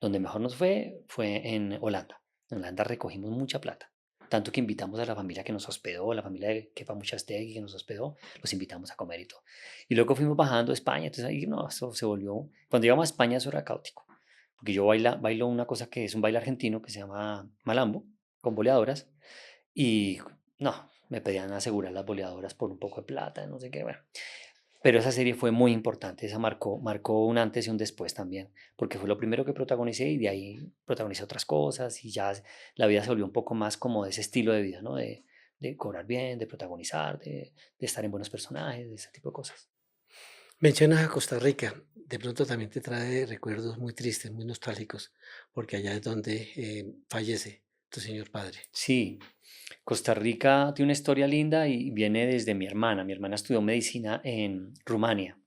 Donde mejor nos fue en Holanda. En Holanda recogimos mucha plata. Tanto que invitamos a la familia que nos hospedó, la familia de Kepa Muchastegui que nos hospedó, los invitamos a comer y todo. Y luego fuimos bajando a España, entonces ahí no, eso se volvió, cuando llegamos a España eso era caótico, porque yo bailo una cosa que es un baile argentino que se llama malambo, con boleadoras, y no, me pedían asegurar las boleadoras por un poco de plata, no sé qué, bueno. Pero esa serie fue muy importante, esa marcó un antes y un después también, porque fue lo primero que protagonicé y de ahí protagonicé otras cosas y ya la vida se volvió un poco más como de ese estilo de vida, ¿no? De cobrar bien, de protagonizar, de estar en buenos personajes, de ese tipo de cosas. Mencionas a Costa Rica, de pronto también te trae recuerdos muy tristes, muy nostálgicos, porque allá es donde fallece tu señor padre. Sí, Costa Rica tiene una historia linda y viene desde mi hermana. Mi hermana estudió medicina en Rumania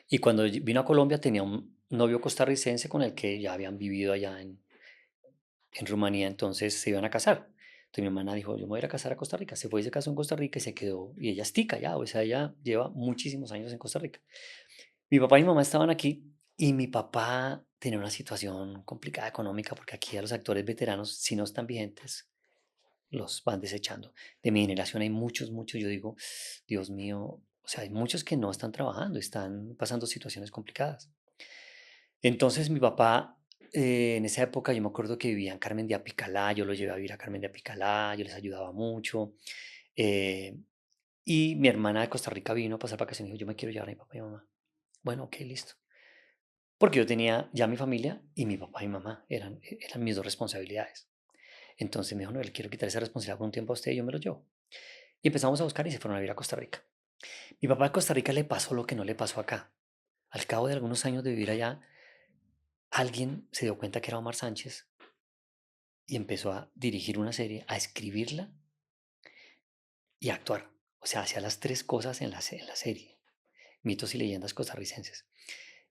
y cuando vino a Colombia tenía un novio costarricense con el que ya habían vivido allá en Rumanía, entonces se iban a casar. Entonces mi hermana dijo, yo me voy a ir a casar a Costa Rica. Se fue y se casó en Costa Rica y se quedó, y ella es tica ya, o sea, ella lleva muchísimos años en Costa Rica. Mi papá y mi mamá estaban aquí y mi papá tenía una situación complicada económica porque aquí a los actores veteranos, si no están vigentes, los van desechando. De mi generación hay muchos, yo digo, Dios mío, o sea, hay muchos que no están trabajando, están pasando situaciones complicadas. Entonces mi papá En esa época yo me acuerdo que vivía en Carmen de Apicalá, yo lo llevé a vivir a Carmen de Apicalá, yo les ayudaba mucho. eh, y mi hermana de Costa Rica vino a pasar vacaciones y dijo, yo me quiero llevar a mi papá y mamá. Bueno, ok, listo. Porque yo tenía ya mi familia y mi papá y mamá eran mis dos responsabilidades. Entonces me dijo, no, le quiero quitar esa responsabilidad por un tiempo a usted y yo me lo llevo. Y empezamos a buscar y se fueron a vivir a Costa Rica. Mi papá de Costa Rica le pasó lo que no le pasó acá. Al cabo de algunos años de vivir allá, alguien se dio cuenta que era Omar Sánchez y empezó a dirigir una serie, a escribirla y a actuar. O sea, hacía las tres cosas en la serie. Mitos y leyendas costarricenses.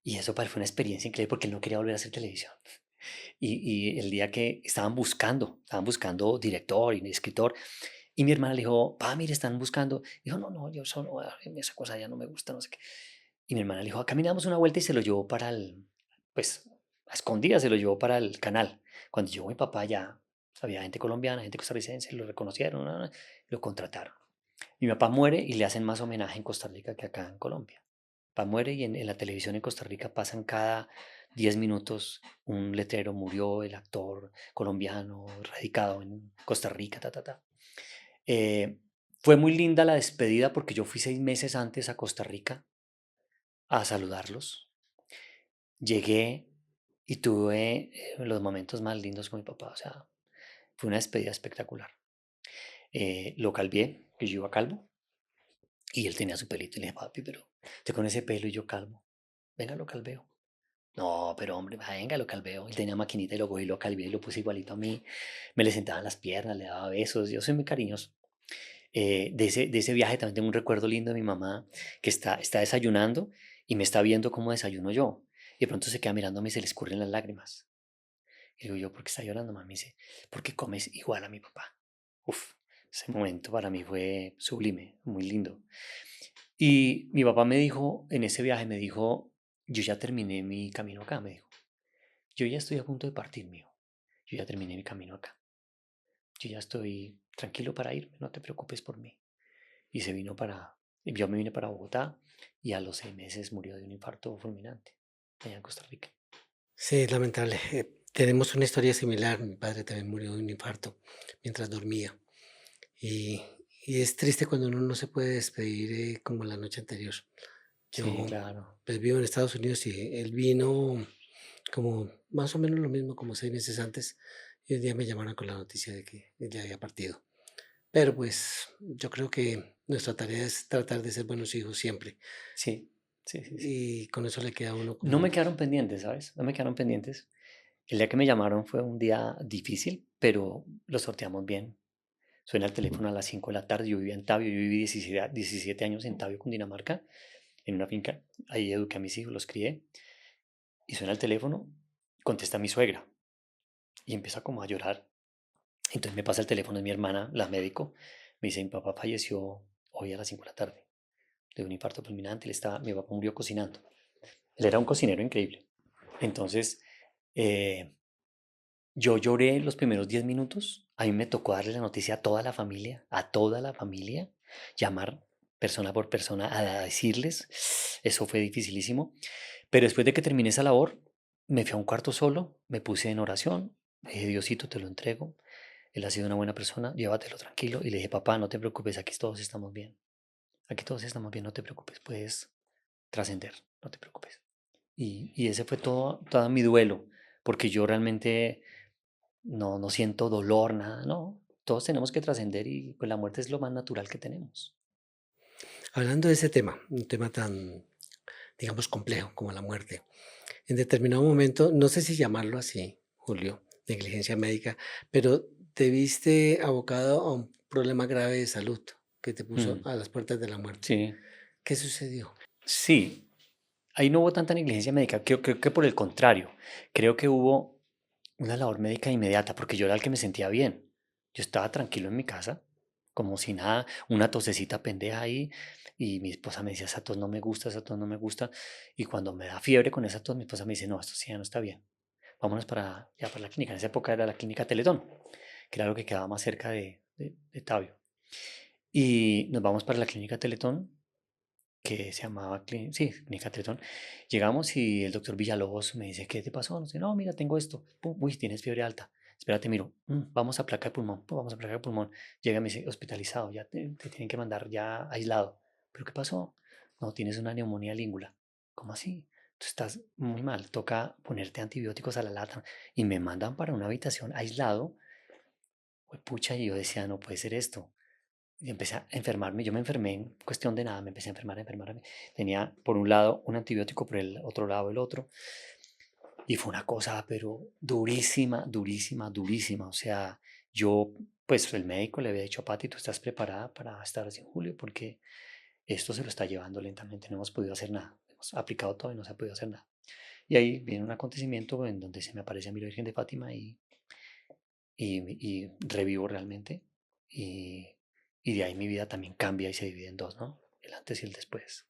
Y eso para él fue una experiencia increíble porque él no quería volver a hacer televisión. Y el día que estaban buscando director y escritor, y mi hermana le dijo, pa, mire, están buscando. Dijo, no, no, yo solo, esa cosa ya no me gusta, no sé qué. Y mi hermana le dijo, caminamos una vuelta y se lo llevó para pues, a escondidas se lo llevó para el canal. Cuando llegó mi papá ya había gente colombiana, gente costarricense, lo reconocieron, lo contrataron. Mi papá muere y le hacen más homenaje en Costa Rica que acá en Colombia. Mi papá muere y en la televisión en Costa Rica pasan cada 10 minutos un letrero, murió el actor colombiano radicado en Costa Rica, ta, ta, ta. Eh, Fue muy linda la despedida porque yo fui 6 meses antes a Costa Rica a saludarlos. Llegué y tuve los momentos más lindos con mi papá. O sea, fue una despedida espectacular. Lo calvié, que yo iba calvo, y él tenía su pelito. Y le dije, papi, pero usted con ese pelo y yo calvo. Venga, lo calveo. No, pero hombre, venga, lo calveo. Él tenía maquinita y lo cogí, lo calvé y lo puse igualito a mí. Me le sentaba en las piernas, le daba besos. Yo soy muy cariñoso. De ese viaje también tengo un recuerdo lindo de mi mamá que está desayunando y me está viendo cómo desayuno yo. Y de pronto se queda mirándome y se le escurren las lágrimas. Y digo yo, ¿por qué está llorando, mami? Dice, porque comes igual a mi papá. Uf, ese momento para mí fue sublime, muy lindo. Y mi papá me dijo, en ese viaje me dijo, yo ya terminé mi camino acá, me dijo. Yo ya estoy a punto de partir, mijo. Yo ya terminé mi camino acá. Yo ya estoy tranquilo para irme, no te preocupes por mí. Y yo me vine para Bogotá y a los 6 meses murió de un infarto fulminante allá en Costa Rica. Sí, es lamentable. Tenemos una historia similar. Mi padre también murió de un infarto mientras dormía. Y, y es triste cuando uno no se puede despedir como la noche anterior. Sí, Yo claro. pues vivo en Estados Unidos y él vino como más o menos lo mismo, como 6 meses antes. Y un día me llamaron con la noticia de que él ya había partido. Pero pues yo creo que nuestra tarea es tratar de ser buenos hijos siempre. Sí, sí, sí, sí. Y con eso le queda a uno No como, me quedaron pendientes, ¿sabes? No me quedaron pendientes. El día que me llamaron fue un día difícil, pero lo sorteamos bien. Suena el teléfono a las 5 de la tarde. Yo vivía en Tabio, yo viví 17 años en Tabio, Cundinamarca, en una finca. Ahí eduqué a mis hijos, los crié. Y suena el teléfono, contesta mi suegra y empieza como a llorar. Entonces me pasa el teléfono de mi hermana, la médico. Me dice, mi papá falleció hoy a las 5 de la tarde de un infarto fulminante. Mi papá murió cocinando. Él era un cocinero increíble. Entonces, eh, yo lloré los primeros 10 minutos. A mí me tocó darle la noticia a toda la familia, llamar persona por persona a decirles. Eso fue dificilísimo. Pero después de que terminé esa labor, me fui a un cuarto solo, me puse en oración, le dije, Diosito, te lo entrego. Él ha sido una buena persona, llévatelo tranquilo. Y le dije, papá, no te preocupes, aquí todos estamos bien. Aquí todos estamos bien, no te preocupes, puedes trascender, no te preocupes. Y ese fue todo mi duelo, porque yo realmente no siento dolor, nada, no. Todos tenemos que trascender y pues la muerte es lo más natural que tenemos. hablando de ese tema, un tema tan, digamos, complejo como la muerte. En determinado momento, no sé si llamarlo así, Julio, negligencia médica, pero te viste abocado a un problema grave de salud que te puso Mm, a las puertas de la muerte. sí, ¿Qué sucedió? sí, ahí no hubo tanta negligencia médica, creo que por el contrario, creo que hubo una labor médica inmediata, porque yo era el que me sentía bien. Yo estaba tranquilo en mi casa, como si nada, una tosecita pendeja ahí, y mi esposa me decía, esa tos no me gusta, esa tos no me gusta. Y cuando me da fiebre con esa tos, mi esposa me dice, no, esto sí ya no está bien. Vámonos para la clínica. En esa época era la clínica Teletón, que era lo que quedaba más cerca de Tabio. Y nos vamos para la clínica Teletón que se llamaba sí, Clínica Tretón. Llegamos y el doctor Villalobos me dice, ¿qué te pasó? No sé, no, mira, tengo esto. Pum, uy, tienes fiebre alta. Espérate, miro. Vamos a placa de pulmón. Pum, vamos a placa de pulmón. Llega y me dice, hospitalizado, ya te tienen que mandar ya aislado. ¿Pero qué pasó? No, tienes una neumonía língula. ¿Cómo así? Tú estás muy mal. Toca ponerte antibióticos a la lata. Y me mandan para una habitación aislado. Pues pucha, y yo decía, no puede ser esto. Y empecé a enfermarme. Yo me enfermé en cuestión de nada, me empecé a enfermar, a enfermarme. Tenía por un lado un antibiótico, por el otro lado el otro. Y fue una cosa, pero durísima, durísima, durísima. O sea, yo, pues el médico le había dicho a Pati, tú estás preparada para estar así en julio, porque esto se lo está llevando lentamente, no hemos podido hacer nada. Hemos aplicado todo y no se ha podido hacer nada. Y ahí viene un acontecimiento en donde se me aparece a mí la Virgen de Fátima y revivo realmente. Y, y de ahí mi vida también cambia y se divide en dos, ¿no? El antes y el después.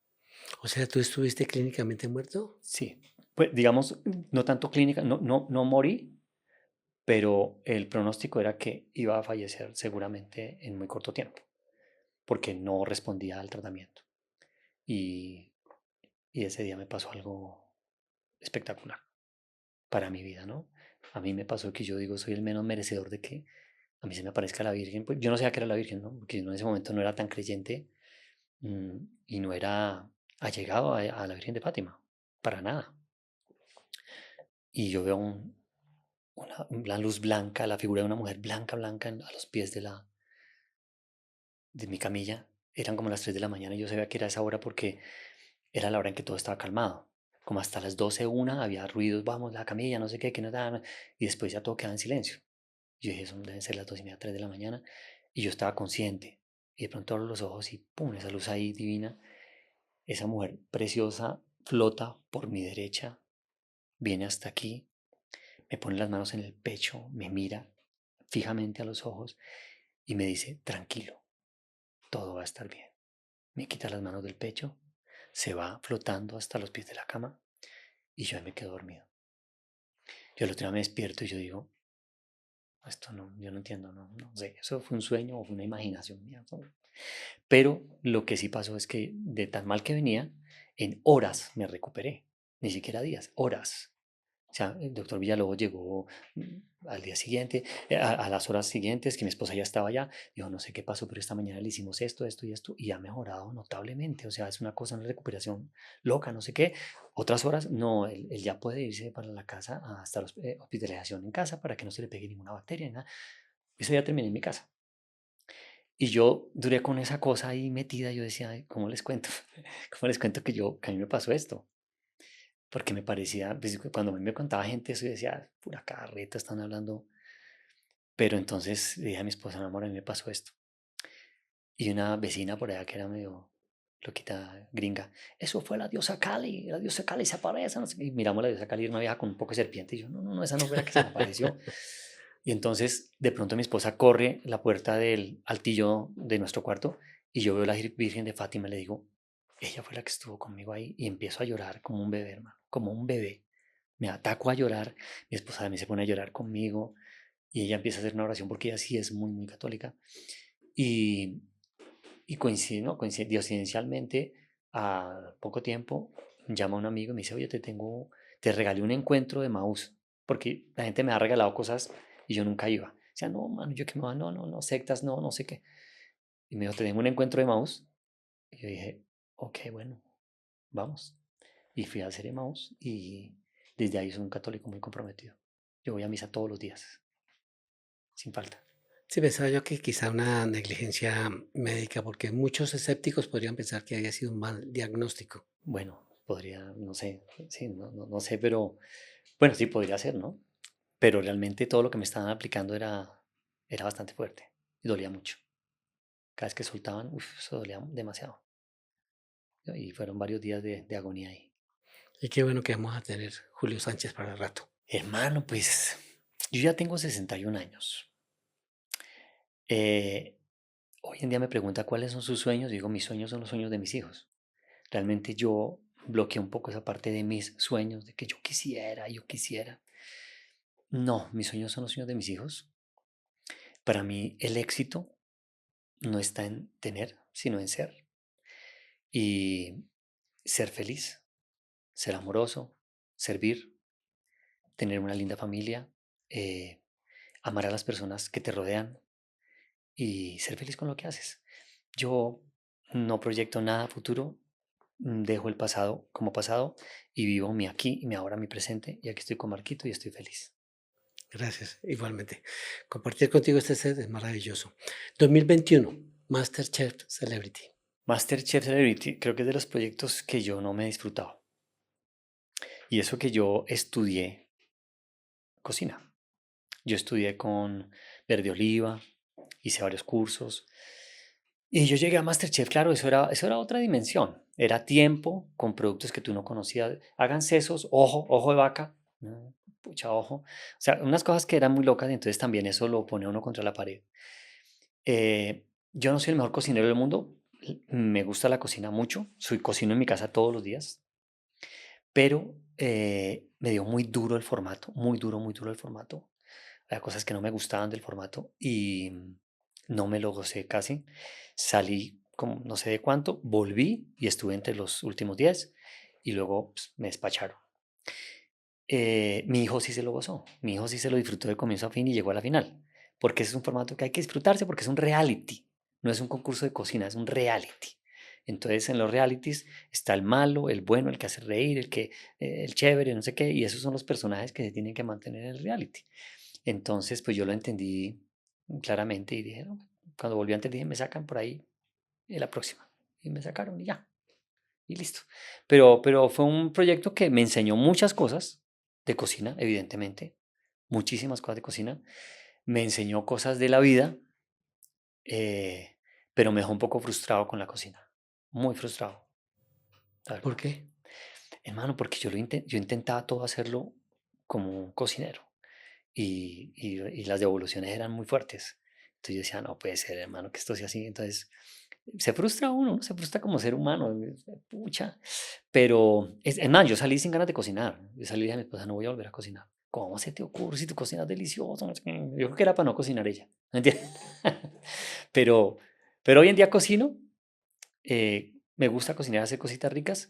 O sea, ¿tú estuviste clínicamente muerto? Sí, pues digamos, no tanto clínica, no morí, pero el pronóstico era que iba a fallecer seguramente en muy corto tiempo, porque no respondía al tratamiento. Y, y ese día me pasó algo espectacular para mi vida, ¿no? A mí me pasó que yo digo, soy el menos merecedor de que a mí se me aparezca la Virgen. Pues yo no sabía que era la Virgen, ¿no? Porque yo en ese momento no era tan creyente y no era allegado a la Virgen de Fátima, para nada. Y yo veo una luz blanca, la figura de una mujer blanca, blanca a los pies de mi camilla. Eran como las 3 de la mañana y yo sabía que era esa hora porque era la hora en que todo estaba calmado. Como hasta las 12 una, había ruidos, vamos, la camilla, no sé qué, que no da, y después ya todo quedaba en silencio. Yo dije, eso deben ser las 2:30, 3 de la mañana, y yo estaba consciente. Y de pronto abro los ojos y pum, esa luz ahí divina, esa mujer preciosa flota por mi derecha, viene hasta aquí, me pone las manos en el pecho, me mira fijamente a los ojos y me dice, tranquilo, todo va a estar bien. Me quita las manos del pecho, se va flotando hasta los pies de la cama y yo me quedo dormido. Yo el otro día me despierto y yo digo, esto no, yo no entiendo, no sé, eso fue un sueño o fue una imaginación mía. Pero lo que sí pasó es que de tan mal que venía, en horas me recuperé, ni siquiera días, horas. O sea, el doctor Villalobos llegó al día siguiente, a las horas siguientes, que mi esposa ya estaba allá, dijo, no sé qué pasó, pero esta mañana le hicimos esto, esto y esto, y ha mejorado notablemente. O sea, es una cosa, una recuperación loca, no sé qué. Otras horas, no, él ya puede irse para la casa a estar hospitalización en casa para que no se le pegue ninguna bacteria, nada. Eso ya terminé en mi casa. Y yo duré con esa cosa ahí metida, yo decía, "Ay, ¿cómo les cuento? ¿Cómo les cuento que a mí me pasó esto? Porque me parecía, pues, cuando a mí me contaba gente eso, yo decía, pura carreta están hablando. Pero entonces le dije a mi esposa, mi amor, a mí me pasó esto. Y una vecina por allá que era medio loquita gringa, eso fue la diosa Cali se aparece. No sé qué. Y miramos la diosa Cali, era una vieja con un poco de serpiente. Y yo, no, esa no fue la que se me apareció. Y entonces de pronto mi esposa corre la puerta del altillo de nuestro cuarto y yo veo la Virgen de Fátima y le digo, ella fue la que estuvo conmigo ahí y empiezo a llorar como un bebé, hermano, como un bebé. Me ataco a llorar, mi esposa también se pone a llorar conmigo y ella empieza a hacer una oración porque ella sí es muy, muy católica. Y, y coincide, ¿no? Coincidencialmente, a poco tiempo, llama un amigo y me dice, oye, te regalé un encuentro de Maús, porque la gente me ha regalado cosas y yo nunca iba. O sea, no, mano, yo que me va, no, sectas, no sé qué. Y me dijo, te tengo un encuentro de Maús. Y yo dije, ok, bueno, vamos. Y fui a hacer Maús y desde ahí soy un católico muy comprometido. Yo voy a misa todos los días, sin falta. Sí, pensaba yo que quizá una negligencia médica, porque muchos escépticos podrían pensar que había sido un mal diagnóstico. Bueno, podría, no sé, sí, no sé, pero bueno, sí podría ser, ¿no? Pero realmente todo lo que me estaban aplicando era bastante fuerte y dolía mucho. Cada vez que soltaban, eso dolía demasiado. Y fueron varios días de agonía ahí. Y qué bueno que vamos a tener Julio Sánchez para el rato. Hermano, pues yo ya tengo 61 años. Eh, Hoy en día me pregunta cuáles son sus sueños. Digo, mis sueños son los sueños de mis hijos. Realmente yo bloqueé un poco esa parte de mis sueños, de que yo quisiera. No, mis sueños son los sueños de mis hijos. Para mí el éxito no está en tener, sino en ser. y ser feliz, ser amoroso, servir, tener una linda familia, eh, amar a las personas que te rodean y ser feliz con lo que haces. Yo no proyecto nada a futuro, dejo el pasado como pasado y vivo mi aquí y mi ahora, mi presente. Y aquí estoy con Marquito y estoy feliz. Gracias, igualmente. Compartir contigo este set es maravilloso. 2021, MasterChef Celebrity. MasterChef Celebrity creo que es de los proyectos que yo no me he disfrutado. Y eso que yo estudié cocina. Yo estudié con Verde Oliva, hice varios cursos. Y yo llegué a MasterChef, claro, eso era otra dimensión. Era tiempo con productos que tú no conocías. Hagan sesos, ojo de vaca. Pucha, ojo. O sea, unas cosas que eran muy locas y entonces también eso lo pone a uno contra la pared. Yo no soy el mejor cocinero del mundo. Me gusta la cocina mucho. Soy cocino en mi casa todos los días. Pero me dio muy duro el formato. Muy duro el formato. Había cosas que no me gustaban del formato y no me lo gocé casi. Salí como no sé de cuánto, volví y estuve entre los últimos 10 y luego pues, me despacharon. Mi hijo sí se lo gozó, mi hijo sí se lo disfrutó de comienzo a fin y llegó a la final, porque ese es un formato que hay que disfrutarse porque es un reality, no es un concurso de cocina, es un reality. Entonces en los realities está el malo, el bueno, el que hace reír, el chévere, no sé qué, y esos son los personajes que se tienen que mantener en el reality. Entonces, pues yo lo entendí claramente y dije, no, cuando volví antes dije, me sacan por ahí en la próxima. Y me sacaron y ya, y listo. Pero fue un proyecto que me enseñó muchas cosas de cocina, evidentemente, muchísimas cosas de cocina. Me enseñó cosas de la vida, eh, pero me dejó un poco frustrado con la cocina. Muy frustrado, la ¿Por verdad. qué? Hermano, porque yo intentaba todo hacerlo como un cocinero. Y las devoluciones eran muy fuertes. Entonces yo decía, no puede ser, hermano, que esto sea así. Entonces se frustra uno, se frustra como ser humano, pucha. Pero, es más, yo salí sin ganas de cocinar. Yo salí y dije a mi esposa, no voy a volver a cocinar. ¿Cómo se te ocurre si tu cocina es deliciosa? No sé qué. Yo creo que era para no cocinar ella. ¿Me entiendes? Pero, pero hoy en día cocino, me gusta cocinar, hacer cositas ricas,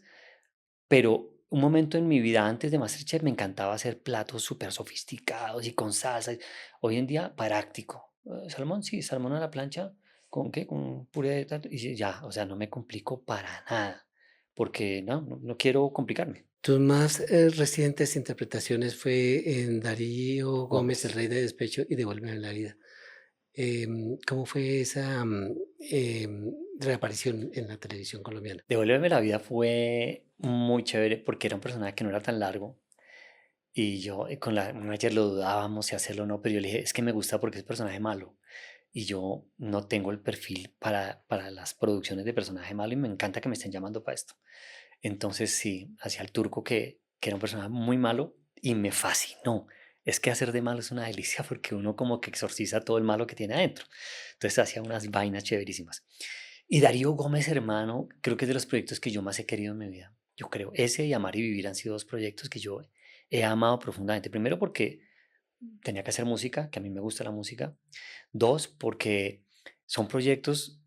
pero un momento en mi vida antes de MasterChef me encantaba hacer platos súper sofisticados y con salsa. Hoy en día, práctico. Salmón, sí, salmón a la plancha. ¿Con qué? Con un puré de tanto. Y ya, o sea, no me complico para nada. Porque no quiero complicarme. Tus más recientes interpretaciones fue en Darío Gómez, El Gómez. Rey de Despecho y Devuélveme la Vida. ¿Cómo fue esa reaparición en la televisión colombiana? Devuélveme la vida fue muy chévere porque era un personaje que no era tan largo. Y yo con la manager lo dudábamos si hacerlo o no, pero yo le dije, es que me gusta porque es personaje malo. Y yo no tengo el perfil para las producciones de personaje malo y me encanta que me estén llamando para esto. Entonces sí, hacía el turco que era un personaje muy malo y me fascinó. Es que hacer de malo es una delicia porque uno como que exorciza todo el malo que tiene adentro. Entonces hacía unas vainas chéverísimas. Y Darío Gómez, hermano, creo que es de los proyectos que yo más he querido en mi vida. Yo creo, ese y Amar y Vivir han sido dos proyectos que yo he amado profundamente. Primero porque tenía que hacer música, que a mí me gusta la música. Dos, porque son proyectos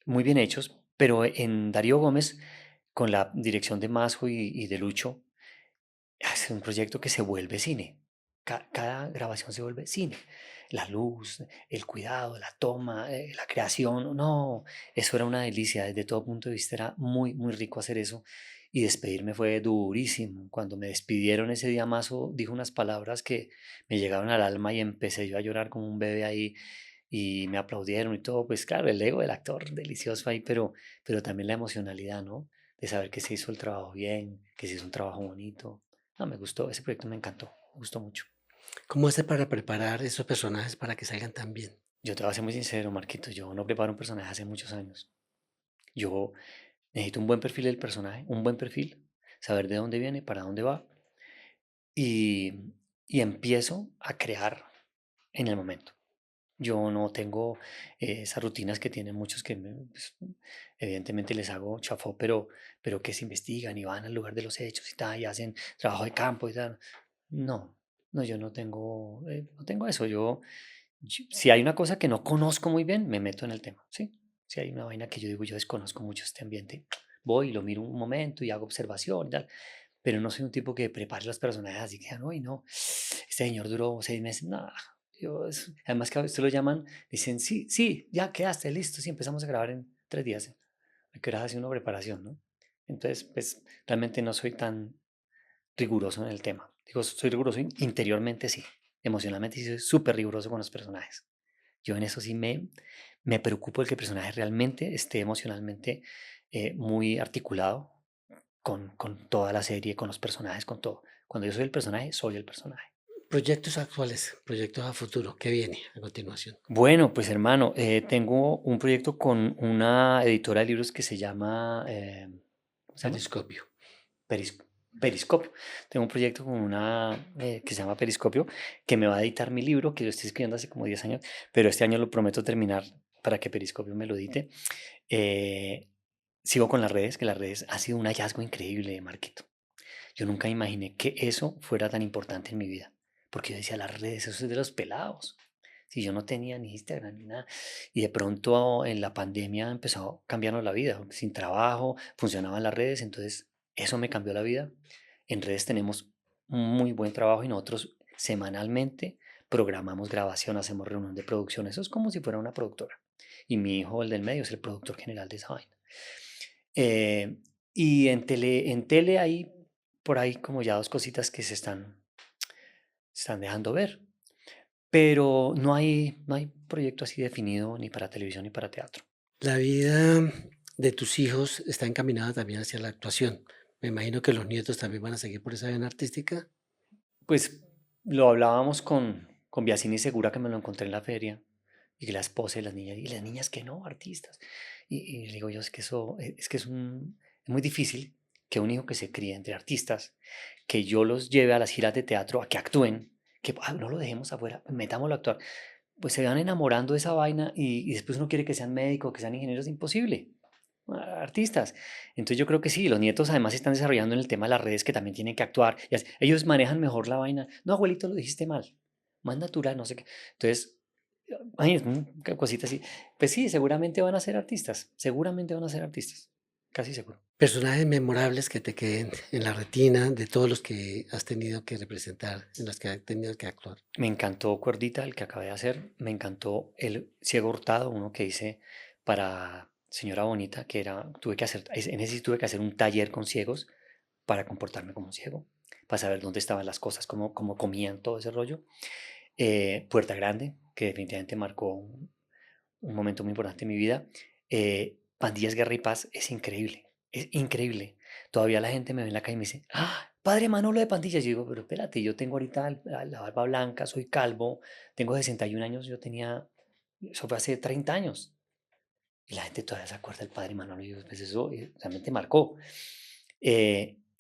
muy bien hechos, pero en Darío Gómez, con la dirección de Masjo y de Lucho, es un proyecto que se vuelve cine. Cada grabación se vuelve cine. La luz, el cuidado, la toma, la creación, no, eso era una delicia. Desde todo punto de vista era muy rico hacer eso. Y despedirme fue durísimo. Cuando me despidieron ese día, Mazo dijo unas palabras que me llegaron al alma y empecé yo a llorar como un bebé ahí y me aplaudieron y todo. Pues claro, el ego del actor delicioso ahí, pero también la emocionalidad, ¿no? De saber que se hizo el trabajo bien, que se hizo un trabajo bonito. No, me gustó, ese proyecto me encantó, me gustó mucho. ¿Cómo hace para preparar esos personajes para que salgan tan bien? Yo te voy a ser muy sincero, Marquito, yo no preparo un personaje hace muchos años. Yo necesito un buen perfil del personaje, un buen perfil, saber de dónde viene, para dónde va, y, y empiezo a crear en el momento. Yo no tengo esas rutinas que tienen muchos que pues, evidentemente les hago chafó, pero que se investigan y van al lugar de los hechos y tal, y hacen trabajo de campo y tal. No, no, yo no tengo eso. Si hay una cosa que no conozco muy bien, me meto en el tema, ¿sí? Si hay una vaina que yo digo, yo desconozco mucho este ambiente, voy y lo miro un momento y hago observación y tal, pero no soy un tipo que prepare los personajes así que, no, y no, este señor duró 6 meses, no. Además que a veces lo llaman, dicen, sí, sí, ya quedaste, listo, sí, empezamos a grabar en 3 días. ¿A qué horas hace una preparación, no? Entonces, pues, realmente no soy tan riguroso en el tema. Digo, soy riguroso interiormente, sí. Emocionalmente sí soy súper riguroso con los personajes. Yo en eso sí me preocupo de que el personaje realmente esté emocionalmente muy articulado con toda la serie, con los personajes, con todo. Cuando yo soy el personaje, soy el personaje. Proyectos actuales, proyectos a futuro, ¿qué viene a continuación? Bueno, pues hermano, tengo un proyecto con una editora de libros que se llama, ¿cómo se llama? Periscopio. Peris- Periscopio. Tengo un proyecto con una que se llama Periscopio, que me va a editar mi libro, que yo estoy escribiendo hace como 10 años, pero este año lo prometo terminar para que Periscopio me lo edite. Eh, Sigo con las redes, que las redes ha sido un hallazgo increíble, Marquito. Yo nunca imaginé que eso fuera tan importante en mi vida, porque yo decía, las redes, eso es de los pelados. Si yo no tenía ni Instagram ni nada, y de pronto en la pandemia empezó a cambiarnos la vida, sin trabajo, funcionaban las redes, entonces eso me cambió la vida. En redes tenemos un muy buen trabajo y nosotros semanalmente programamos grabación, hacemos reunión de producción, eso es como si fuera una productora. Y mi hijo, el del medio, es el productor general de esa vaina. Eh, y en tele hay por ahí como ya dos cositas que se están dejando ver, pero no hay proyecto así definido ni para televisión ni para teatro. La vida de tus hijos está encaminada también hacia la actuación. Me imagino que los nietos también van a seguir por esa vena artística. Pues lo hablábamos con Biasini Segura, que me lo encontré en la feria, y que la esposa y las niñas que no, artistas. Y le digo yo, es que eso, es que es muy difícil que un hijo que se críe entre artistas, que yo los lleve a las giras de teatro a que actúen, que no lo dejemos afuera, metámoslo a actuar, pues se van enamorando de esa vaina y después uno quiere que sean médicos, que sean ingenieros, imposible. Artistas. Entonces yo creo que sí, los nietos además se están desarrollando en el tema de las redes que también tienen que actuar. Ellos manejan mejor la vaina. No, abuelito, lo dijiste mal. Más natural, no sé qué. Entonces, ay, cositas así. Pues sí, seguramente van a ser artistas. Seguramente van a ser artistas. Casi seguro. Personajes memorables que te queden en la retina de todos los que has tenido que representar, en los que has tenido que actuar. Me encantó Cuerdita, el que acabé de hacer. Me encantó el Ciego Hurtado, uno que hice para Señora Bonita, que era, en ese sí tuve que hacer un taller con ciegos para comportarme como un ciego, para saber dónde estaban las cosas, cómo comían todo ese rollo. Puerta Grande, que definitivamente marcó un momento muy importante en mi vida. Pandillas, Guerra y Paz es increíble, es increíble. Todavía la gente me ve en la calle y me dice, ah, padre Manolo de Pandillas. Yo digo, pero espérate, yo tengo ahorita la barba blanca, soy calvo, tengo 61 años, eso fue hace 30 años. Y la gente todavía se acuerda del padre Manolo y yo, pues eso realmente marcó.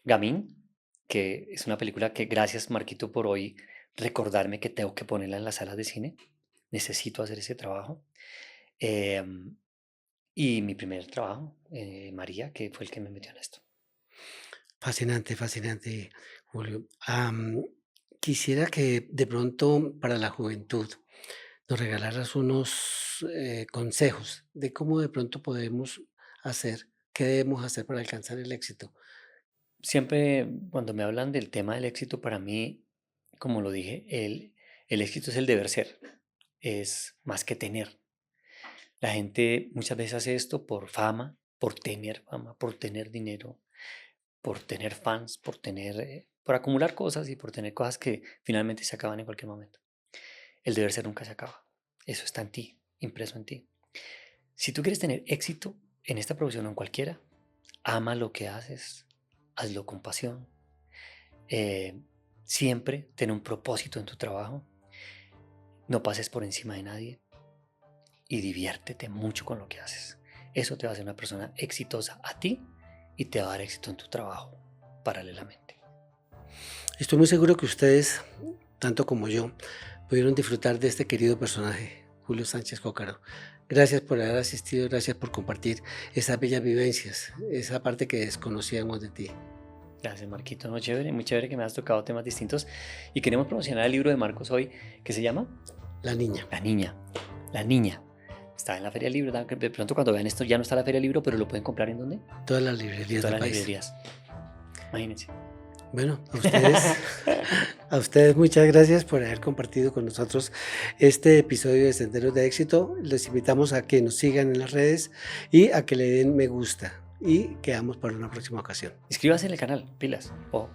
Gamín, que es una película que gracias Marquito por hoy recordarme que tengo que ponerla en las salas de cine. Necesito hacer ese trabajo. Em, y mi primer trabajo, María, que fue el que me metió en esto. Fascinante, fascinante, Julio. Quisiera que de pronto para la juventud nos regalaras unos consejos de cómo de pronto podemos hacer, qué debemos hacer para alcanzar el éxito. Siempre cuando me hablan del tema del éxito, para mí, como lo dije, el éxito es el deber ser, es más que tener. La gente muchas veces hace esto por fama, por tener dinero, por tener fans, por acumular cosas y por tener cosas que finalmente se acaban en cualquier momento. El deber ser nunca se acaba. Eso está en ti, impreso en ti. Si tú quieres tener éxito en esta profesión o en cualquiera, ama lo que haces, hazlo con pasión. eh, Siempre ten un propósito en tu trabajo. No pases por encima de nadie y diviértete mucho con lo que haces. Eso te va a hacer una persona exitosa a ti y te va a dar éxito en tu trabajo paralelamente. Estoy muy seguro que ustedes, tanto como yo, pudieron disfrutar de este querido personaje, Julio Sánchez Cócaro. Gracias por haber asistido, gracias por compartir esas bellas vivencias, esa parte que desconocíamos de ti. Gracias, Marquito. No, chévere, muy chévere que me has tocado temas distintos y queremos promocionar el libro de Marcos hoy que se llama La niña. La niña. La niña. Está en la Feria del Libro. De pronto cuando vean esto ya no está la Feria del Libro, pero lo pueden comprar ¿en dónde? Todas las En librerías todas del las país. librerías. Imagínense. Bueno, a ustedes muchas gracias por haber compartido con nosotros este episodio de Senderos de Éxito. Les invitamos a que nos sigan en las redes y a que le den me gusta. Y quedamos para una próxima ocasión. Inscríbase en el canal, pilas. Ojo.